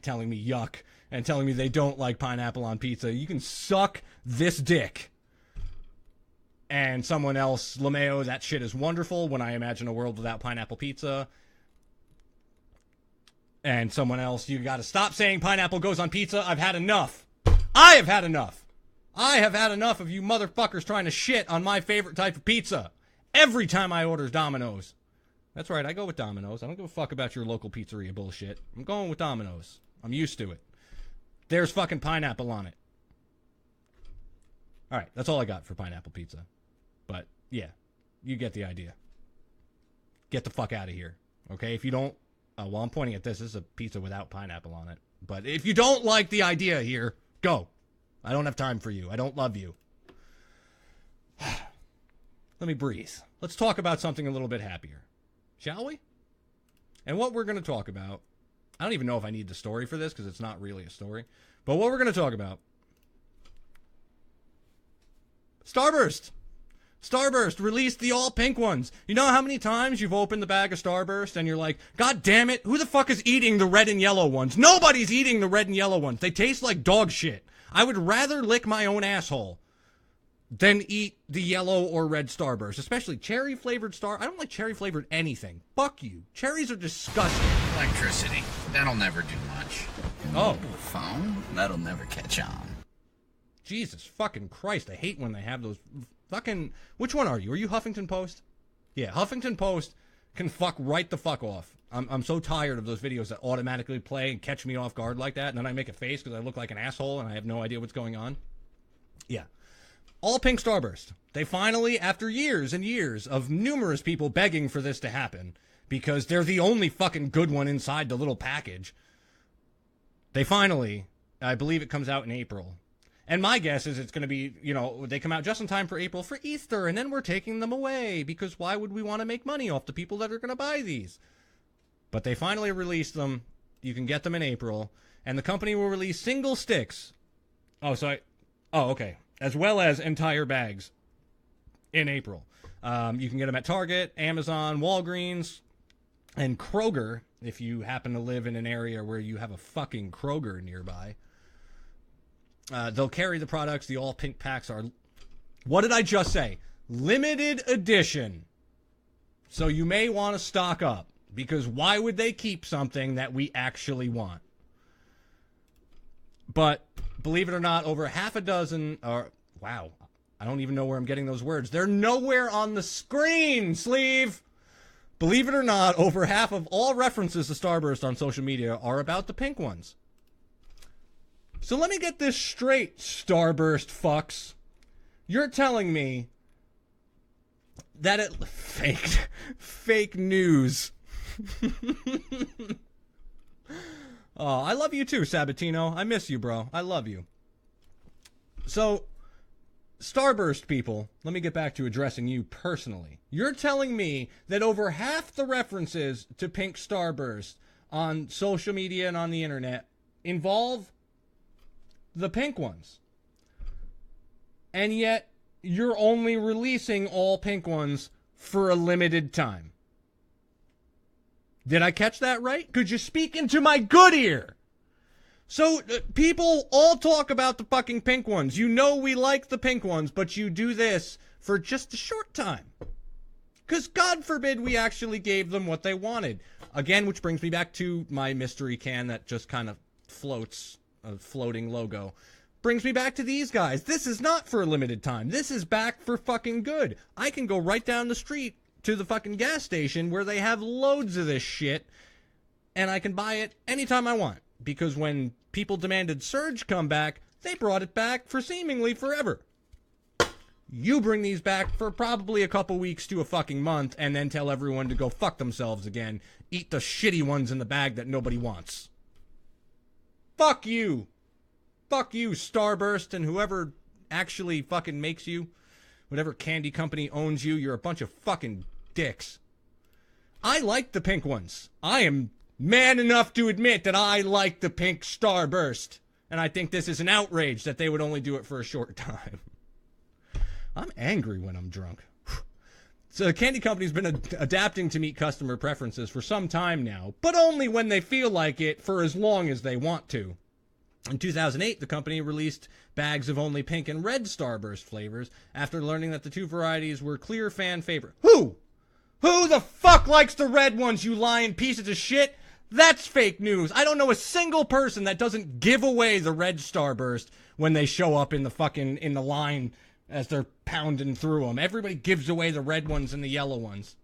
telling me yuck and telling me they don't like pineapple on pizza. You can suck this dick. And someone else, LeMayo, that shit is wonderful when I imagine a world without pineapple pizza. And someone else, you gotta stop saying pineapple goes on pizza. I've had enough. I have had enough. I have had enough of you motherfuckers trying to shit on my favorite type of pizza. Every time I order Domino's. That's right, I go with Domino's. I don't give a fuck about your local pizzeria bullshit. I'm going with Domino's. I'm used to it. There's fucking pineapple on it. Alright, that's all I got for pineapple pizza. But, yeah, you get the idea. Get the fuck out of here. Okay, if you don't... while I'm pointing at this is a pizza without pineapple on it. But if you don't like the idea here, go. I don't have time for you. I don't love you. Let me breathe. Let's talk about something a little bit happier. Shall we? And what we're going to talk about, I don't even know if I need the story for this because it's not really a story. But what we're going to talk about, Starburst. Starburst released the all pink ones. You know how many times you've opened the bag of Starburst and you're like, God damn it, who the fuck is eating the red and yellow ones? Nobody's eating the red and yellow ones. They taste like dog shit. I would rather lick my own asshole than eat the yellow or red Starburst, especially cherry flavored I don't like cherry flavored anything. Fuck you. Cherries are disgusting. Electricity. That'll never do much. Oh. Phone? That'll never catch on. Jesus fucking Christ. I hate when they have those fucking... Which one are you? Are you Huffington Post? Yeah, Huffington Post can fuck right the fuck off. I'm so tired of those videos that automatically play and catch me off guard like that, and then I make a face because I look like an asshole and I have no idea what's going on. Yeah. All pink Starburst. They finally, after years and years of numerous people begging for this to happen, because they're the only fucking good one inside the little package, they finally, I believe it comes out in April. And my guess is it's going to be, they come out just in time for April for Easter, and then we're taking them away, because why would we want to make money off the people that are going to buy these? But they finally released them. You can get them in April, and the company will release single sticks. Okay. As well as entire bags in April. You can get them at Target, Amazon, Walgreens, and Kroger, if you happen to live in an area where you have a fucking Kroger nearby. They'll carry the products. The all pink packs are, what did I just say? Limited edition. So you may want to stock up, because why would they keep something that we actually want? But believe it or not, over half a dozen, wow, I don't even know where I'm getting those words. They're nowhere on the screen, Sleeve. Believe it or not, over half of all references to Starburst on social media are about the pink ones. So let me get this straight, Starburst fucks. You're telling me that fake news. Oh, I love you too, Sabatino. I miss you, bro. I love you. So, Starburst people, let me get back to addressing you personally. You're telling me that over half the references to pink Starburst on social media and on the internet involve the pink ones. And yet, you're only releasing all pink ones for a limited time. Did I catch that right? Could you speak into my good ear? So, people all talk about the fucking pink ones. You know we like the pink ones, but you do this for just a short time. Because God forbid we actually gave them what they wanted. Again, which brings me back to my mystery can that just kind of floats, a floating logo. Brings me back to these guys. This is not for a limited time. This is back for fucking good. I can go right down the street to the fucking gas station where they have loads of this shit, and I can buy it anytime I want. Because when people demanded Surge come back, they brought it back for seemingly forever. You bring these back for probably a couple weeks to a fucking month, and then tell everyone to go fuck themselves again. Eat the shitty ones in the bag that nobody wants. Fuck you. Fuck you, Starburst, and whoever actually fucking makes you. Whatever candy company owns you, you're a bunch of fucking dicks. I like the pink ones. I am man enough to admit that I like the pink Starburst. And I think this is an outrage that they would only do it for a short time. I'm angry when I'm drunk. So the candy company's been adapting to meet customer preferences for some time now, but only when they feel like it for as long as they want to. In 2008, the company released bags of only pink and red Starburst flavors after learning that the two varieties were clear fan favorite. Who? Who the fuck likes the red ones, you lying pieces of shit? That's fake news. I don't know a single person that doesn't give away the red Starburst when they show up in the line as they're pounding through them. Everybody gives away the red ones and the yellow ones.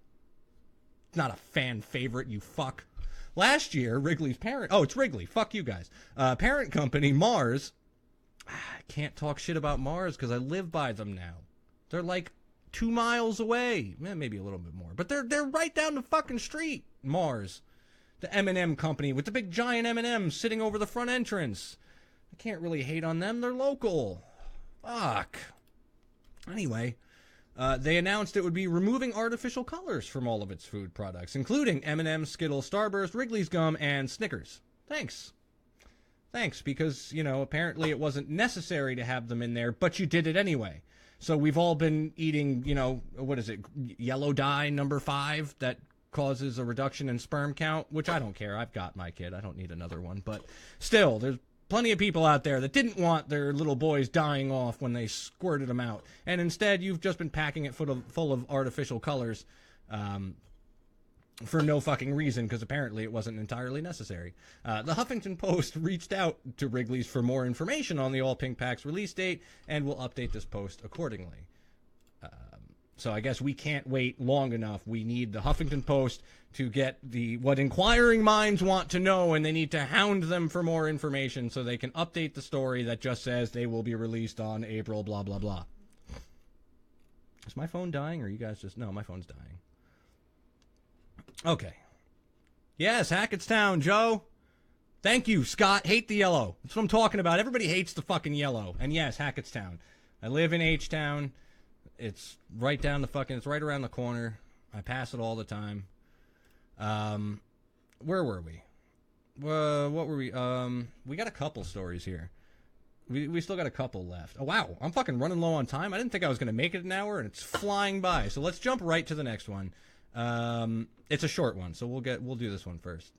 It's not a fan favorite, you fuck. Last year, Wrigley's parent... Oh, it's Wrigley. Fuck you guys. Parent company, Mars... I can't talk shit about Mars because I live by them now. They're like 2 miles away. Maybe a little bit more. But they're right down the fucking street, Mars. The M&M company with the big giant M&M sitting over the front entrance. I can't really hate on them. They're local. Fuck. Anyway... they announced it would be removing artificial colors from all of its food products, including M&M, Skittles, Starburst, Wrigley's Gum, and Snickers. Thanks. Thanks, because, apparently it wasn't necessary to have them in there, but you did it anyway. So we've all been eating, what is it, yellow dye number 5 that causes a reduction in sperm count, which I don't care. I've got my kid. I don't need another one. But still, there's plenty of people out there that didn't want their little boys dying off when they squirted them out. And instead, you've just been packing it full of artificial colors for no fucking reason, because apparently it wasn't entirely necessary. The Huffington Post reached out to Wrigley's for more information on the All Pink Pack's release date and will update this post accordingly. So I guess we can't wait long enough. We need the Huffington Post to get what inquiring minds want to know, and they need to hound them for more information so they can update the story that just says they will be released on April, blah, blah, blah. Is my phone dying, or you guys just... No, my phone's dying. Okay. Yes, Hackettstown, Joe. Thank you, Scott. Hate the yellow. That's what I'm talking about. Everybody hates the fucking yellow. And yes, Hackettstown. I live in H-Town. It's right down it's right around the corner. I pass it all the time. Where were we? What were we? We got a couple stories here. We still got a couple left. Oh, wow. I'm fucking running low on time. I didn't think I was going to make it an hour, and it's flying by. So let's jump right to the next one. It's a short one, so we'll do this one first.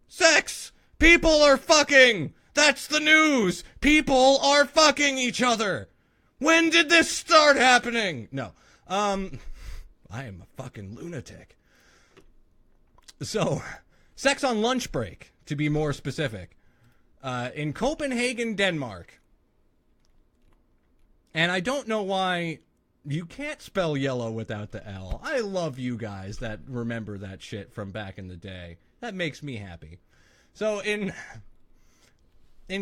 Sex! People are fucking! That's the news! People are fucking each other! When did this start happening? No. I am a fucking lunatic. So, sex on lunch break, to be more specific. In Copenhagen, Denmark. And I don't know why you can't spell yellow without the L. I love you guys that remember that shit from back in the day. That makes me happy. So, in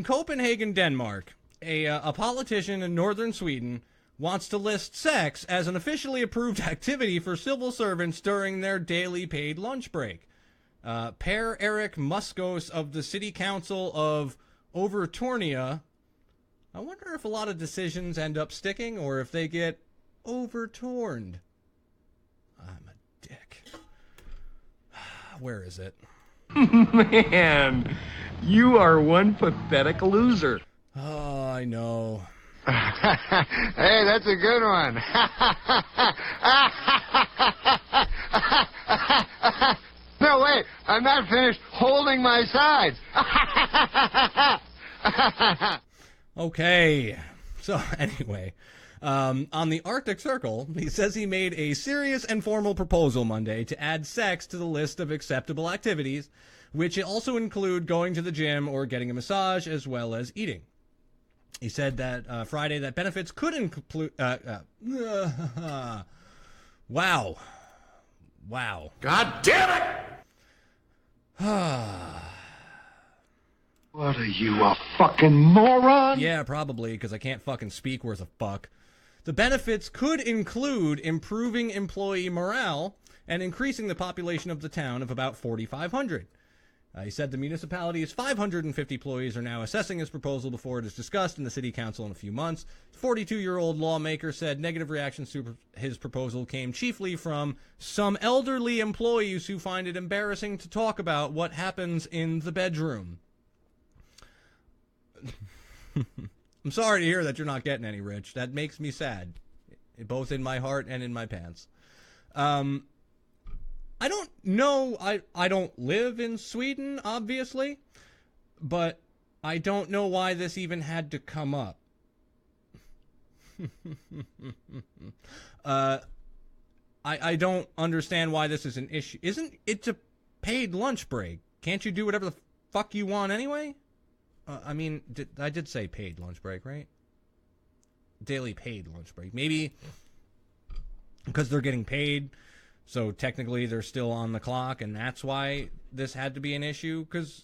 Copenhagen, Denmark... A politician in northern Sweden wants to list sex as an officially approved activity for civil servants during their daily paid lunch break. Per Erik Muskos of the City Council of Overtornia. I wonder if a lot of decisions end up sticking or if they get overturned. I'm a dick. Where is it? Man, you are one pathetic loser. Oh, I know. Hey, that's a good one. No, wait, I'm not finished holding my sides. Okay. So, anyway, on the Arctic Circle, he says he made a serious and formal proposal Monday to add sex to the list of acceptable activities, which also include going to the gym or getting a massage, as well as eating. He said that Friday that benefits could include... Wow. Wow. God damn it! What are you, a fucking moron? Yeah, probably, because I can't fucking speak worth a fuck. The benefits could include improving employee morale and increasing the population of the town of about 4,500. He said the municipality's 550 employees are now assessing his proposal before it is discussed in the city council in a few months. The 42-year-old lawmaker said negative reactions to his proposal came chiefly from some elderly employees who find it embarrassing to talk about what happens in the bedroom. I'm sorry to hear that you're not getting any, Rich. That makes me sad, both in my heart and in my pants. I don't know. I don't live in Sweden, obviously, but I don't know why this even had to come up. I don't understand why this is an issue. Isn't it a paid lunch break? Can't you do whatever the fuck you want anyway? I mean, I did say paid lunch break, right? Daily paid lunch break. Maybe because they're getting paid, so technically they're still on the clock, and that's why this had to be an issue. Because,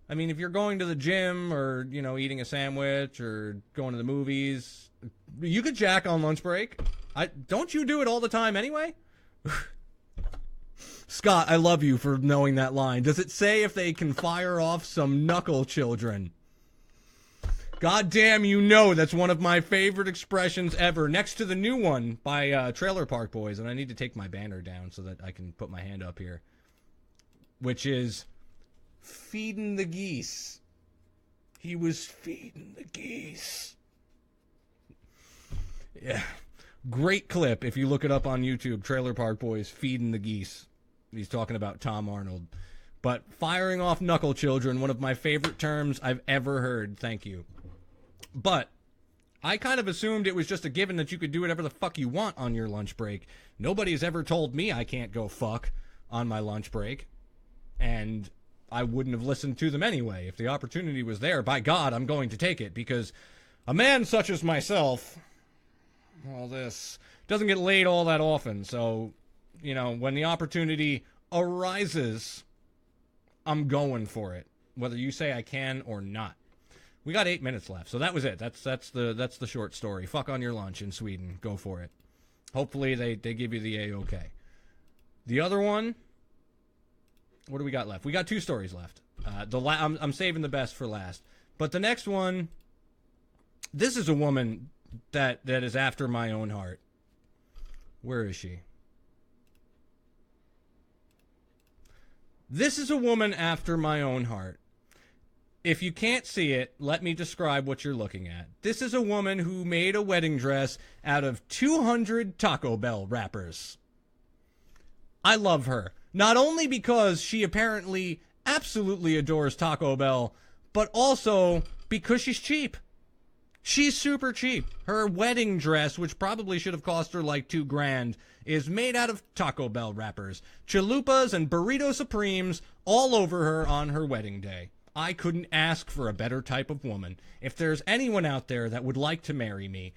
I mean, if you're going to the gym or, you know, eating a sandwich or going to the movies, you could jack on lunch break. Don't you do it all the time anyway? Scott, I love you for knowing that line. Does it say if they can fire off some knuckle children? God damn, you know that's one of my favorite expressions ever. Next to the new one by Trailer Park Boys, and I need to take my banner down so that I can put my hand up here, which is feeding the geese. He was feeding the geese. Yeah. Great clip if you look it up on YouTube. Trailer Park Boys feeding the geese. He's talking about Tom Arnold. But firing off knuckle children, one of my favorite terms I've ever heard. Thank you. But I kind of assumed it was just a given that you could do whatever the fuck you want on your lunch break. Nobody's ever told me I can't go fuck on my lunch break. And I wouldn't have listened to them anyway. If the opportunity was there, by God, I'm going to take it. Because a man such as myself, all this, doesn't get laid all that often. So, you know, when the opportunity arises, I'm going for it, whether you say I can or not. We got 8 minutes left, so that was it. That's the short story. Fuck on your lunch in Sweden. Go for it. Hopefully they give you the A-OK. The other one, what do we got left? We got 2 stories left. I'm saving the best for last. But the next one, this is a woman that is after my own heart. Where is she? This is a woman after my own heart. If you can't see it, let me describe what you're looking at. This is a woman who made a wedding dress out of 200 Taco Bell wrappers. I love her. Not only because she apparently absolutely adores Taco Bell, but also because she's cheap. She's super cheap. Her wedding dress, which probably should have cost her like $2,000, is made out of Taco Bell wrappers, chalupas and burrito supremes all over her on her wedding day. I couldn't ask for a better type of woman. If there's anyone out there that would like to marry me,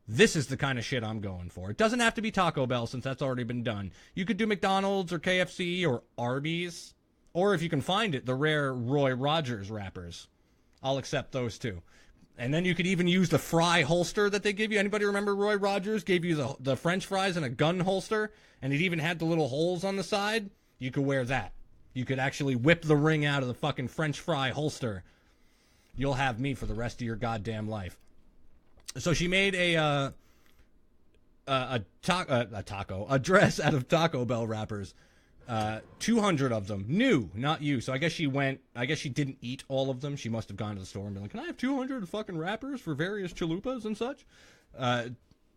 this is the kind of shit I'm going for. It doesn't have to be Taco Bell since that's already been done. You could do McDonald's or KFC or Arby's, or if you can find it, the rare Roy Rogers wrappers. I'll accept those too. And then you could even use the fry holster that they give you. Anybody remember Roy Rogers gave you the French fries in a gun holster, and it even had the little holes on the side? You could wear that. You could actually whip the ring out of the fucking French fry holster. You'll have me for the rest of your goddamn life. So she made a dress out of Taco Bell wrappers. 200 of them. New, not you. So I guess she didn't eat all of them. She must have gone to the store and been like, can I have 200 fucking wrappers for various chalupas and such?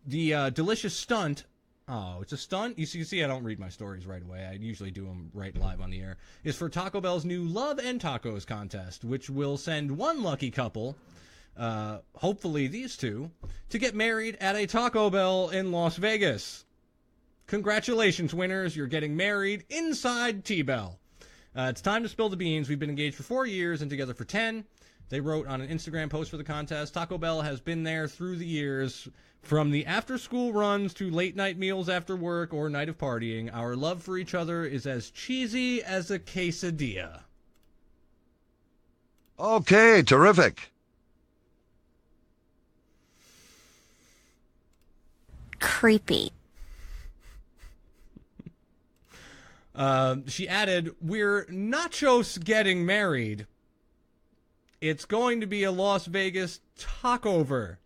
The delicious stunt Oh, it's a stunt? You see, I don't read my stories right away. I usually do them right live on the air. Is for Taco Bell's new Love and Tacos contest, which will send one lucky couple, hopefully these two, to get married at a Taco Bell in Las Vegas. Congratulations, winners. You're getting married inside T-Bell. It's time to spill the beans. We've been engaged for 4 years and together for 10. They wrote on an Instagram post for the contest, Taco Bell has been there through the years. From the after-school runs to late-night meals after work or night of partying, our love for each other is as cheesy as a quesadilla. Okay, terrific. Creepy. She added, we're nachos getting married. It's going to be a Las Vegas takeover.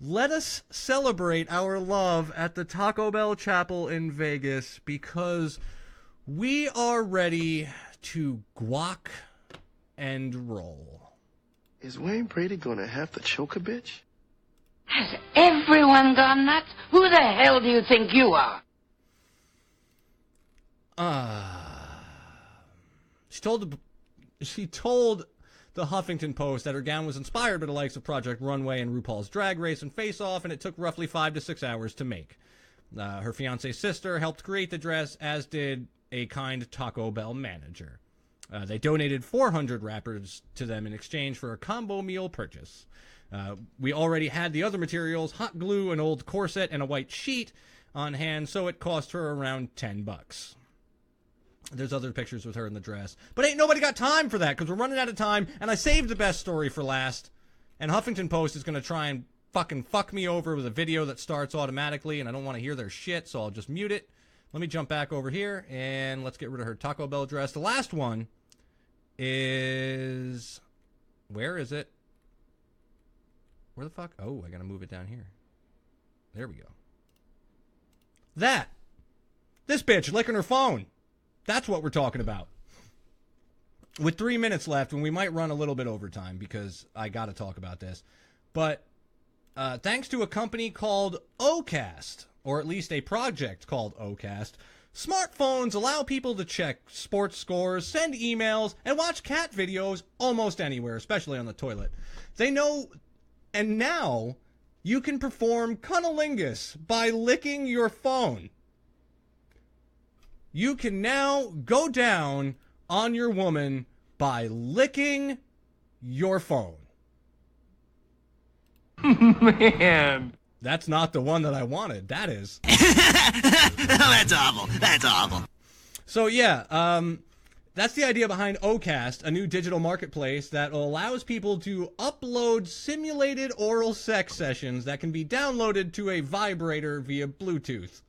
Let us celebrate our love at the Taco Bell Chapel in Vegas because we are ready to guac and roll. Is Wayne Brady gonna have to choke a bitch? Has everyone gone nuts? Who the hell do you think you are? She told the Huffington Post that her gown was inspired by the likes of Project Runway and RuPaul's Drag Race and Face Off, and it took roughly 5 to 6 hours to make. Her fiance's sister helped create the dress, as did a kind Taco Bell manager. They donated 400 wrappers to them in exchange for a combo meal purchase. We already had the other materials, hot glue, an old corset, and a white sheet on hand, so it cost her around $10. There's other pictures with her in the dress. But ain't nobody got time for that, because we're running out of time, and I saved the best story for last. And Huffington Post is going to try and fucking fuck me over with a video that starts automatically, and I don't want to hear their shit, so I'll just mute it. Let me jump back over here, and let's get rid of her Taco Bell dress. The last one is... Where is it? Where the fuck? Oh, I got to move it down here. There we go. This bitch licking her phone. That's what we're talking about. With 3 minutes left, and we might run a little bit over time because I got to talk about this. But thanks to a company called Ocast, or at least a project called Ocast, smartphones allow people to check sports scores, send emails, and watch cat videos almost anywhere, especially on the toilet. They know, and now you can perform cunnilingus by licking your phone. You can now go down on your woman by licking your phone. Man. That's not the one that I wanted. That is. That's awful. That's awful. So, yeah, that's the idea behind Ocast, a new digital marketplace that allows people to upload simulated oral sex sessions that can be downloaded to a vibrator via Bluetooth.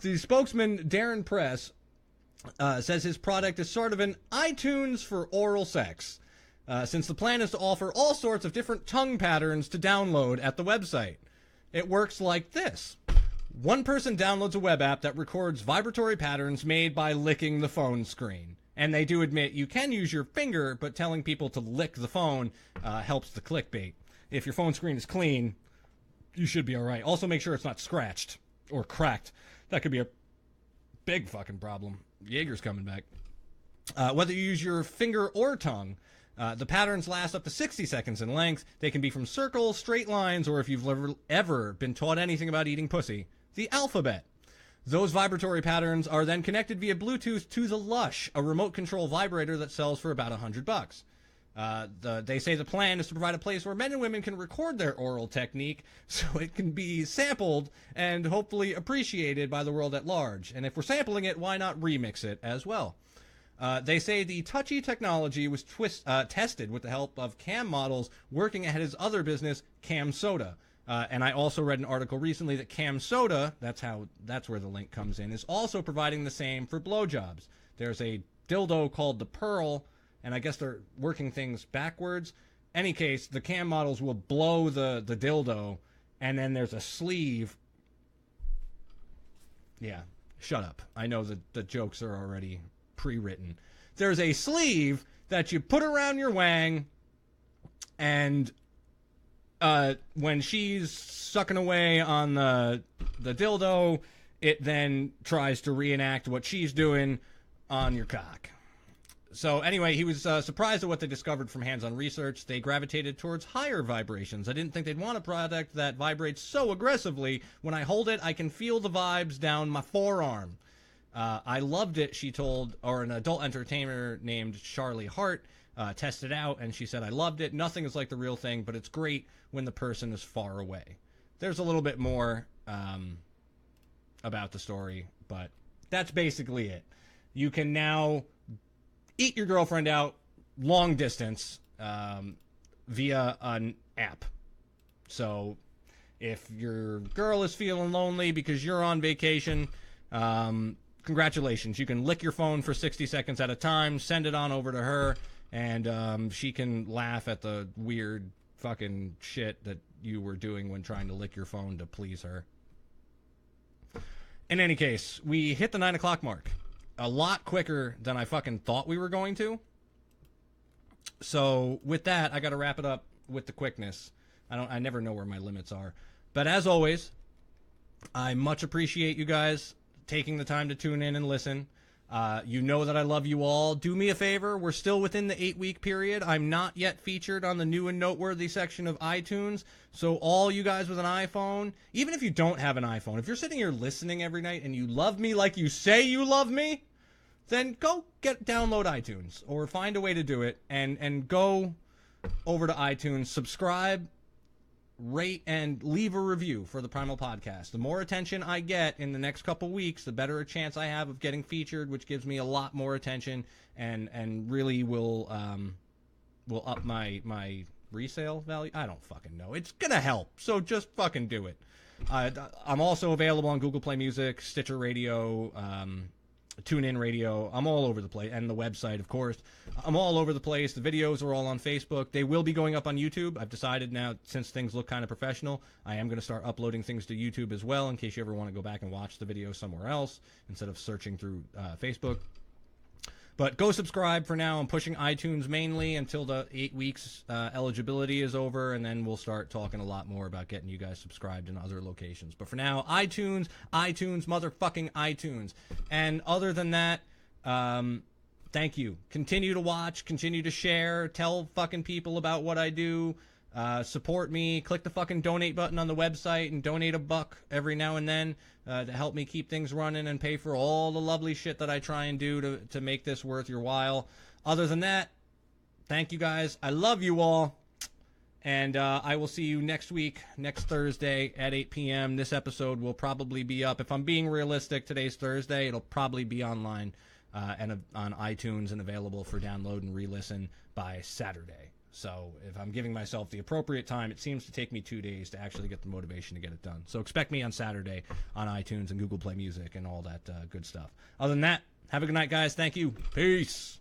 The spokesman, Darren Press, says his product is sort of an iTunes for oral sex, since the plan is to offer all sorts of different tongue patterns to download at the website. It works like this. One person downloads a web app that records vibratory patterns made by licking the phone screen. And they do admit you can use your finger, but telling people to lick the phone helps the clickbait. If your phone screen is clean, you should be all right. Also, make sure it's not scratched or cracked. That could be a big fucking problem. Jaeger's coming back. Whether you use your finger or tongue, the patterns last up to 60 seconds in length. They can be from circles, straight lines, or if you've ever been taught anything about eating pussy, the alphabet. Those vibratory patterns are then connected via Bluetooth to the Lush, a remote control vibrator that sells for about $100. They say the plan is to provide a place where men and women can record their oral technique so it can be sampled and hopefully appreciated by the world at large. And if we're sampling it, why not remix it as well? They say the touchy technology was tested with the help of cam models working at his other business, Cam Soda. And I also read an article recently that Cam Soda, that's where the link comes in, is also providing the same for blowjobs. There's a dildo called the Pearl, and I guess they're working things backwards. Any case, the cam models will blow the dildo, and then there's a sleeve. Yeah, shut up. I know the jokes are already pre-written. There's a sleeve that you put around your wang, and when she's sucking away on the dildo, it then tries to reenact what she's doing on your cock. So anyway, he was surprised at what they discovered from hands-on research. They gravitated towards higher vibrations. I didn't think they'd want a product that vibrates so aggressively. When I hold it, I can feel the vibes down my forearm. I loved it, she told, or an adult entertainer named Charlie Hart tested out, and she said, I loved it. Nothing is like the real thing, but it's great when the person is far away. There's a little bit more about the story, but that's basically it. You can now eat your girlfriend out long distance via an app. So if your girl is feeling lonely because you're on vacation, congratulations. You can lick your phone for 60 seconds at a time, send it on over to her, and she can laugh at the weird fucking shit that you were doing when trying to lick your phone to please her. In any case, we hit the 9 o'clock mark a lot quicker than I fucking thought we were going to. So with that, I got to wrap it up with the quickness. I never know where my limits are. But as always, I much appreciate you guys taking the time to tune in and listen. You know that I love you all. Do me a favor. We're still within the 8-week period. I'm not yet featured on the new and noteworthy section of iTunes. So all you guys with an iPhone, even if you don't have an iPhone, if you're sitting here listening every night and you love me like you say you love me, then go download iTunes or find a way to do it and go over to iTunes, subscribe, rate, and leave a review for the Primal Podcast. The more attention I get in the next couple weeks, the better a chance I have of getting featured, which gives me a lot more attention and really will up my resale value. I don't fucking know. It's gonna help, so just fucking do it. I'm also available on Google Play Music, Stitcher Radio, TuneIn Radio. I'm all over the place, and the website, of course. I'm all over the place. The videos are all on Facebook. They will be going up on YouTube. I've decided now, since things look kind of professional, I am going to start uploading things to YouTube as well, in case you ever want to go back and watch the video somewhere else instead of searching through Facebook. But go subscribe for now. I'm pushing iTunes mainly until the 8 weeks eligibility is over, and then we'll start talking a lot more about getting you guys subscribed in other locations. But for now, iTunes, motherfucking iTunes. And other than that, thank you. Continue to watch, continue to share, tell fucking people about what I do. Support me. Click the fucking donate button on the website and donate $1 every now and then to help me keep things running and pay for all the lovely shit that I try and do to make this worth your while. Other than that, thank you guys. I love you all. And I will see you next week, next Thursday at 8 p.m. This episode will probably be up. If I'm being realistic, today's Thursday. It'll probably be online and on iTunes and available for download and re-listen by Saturday. So if I'm giving myself the appropriate time, it seems to take me 2 days to actually get the motivation to get it done. So expect me on Saturday on iTunes and Google Play Music and all that good stuff. Other than that, have a good night, guys. Thank you. Peace.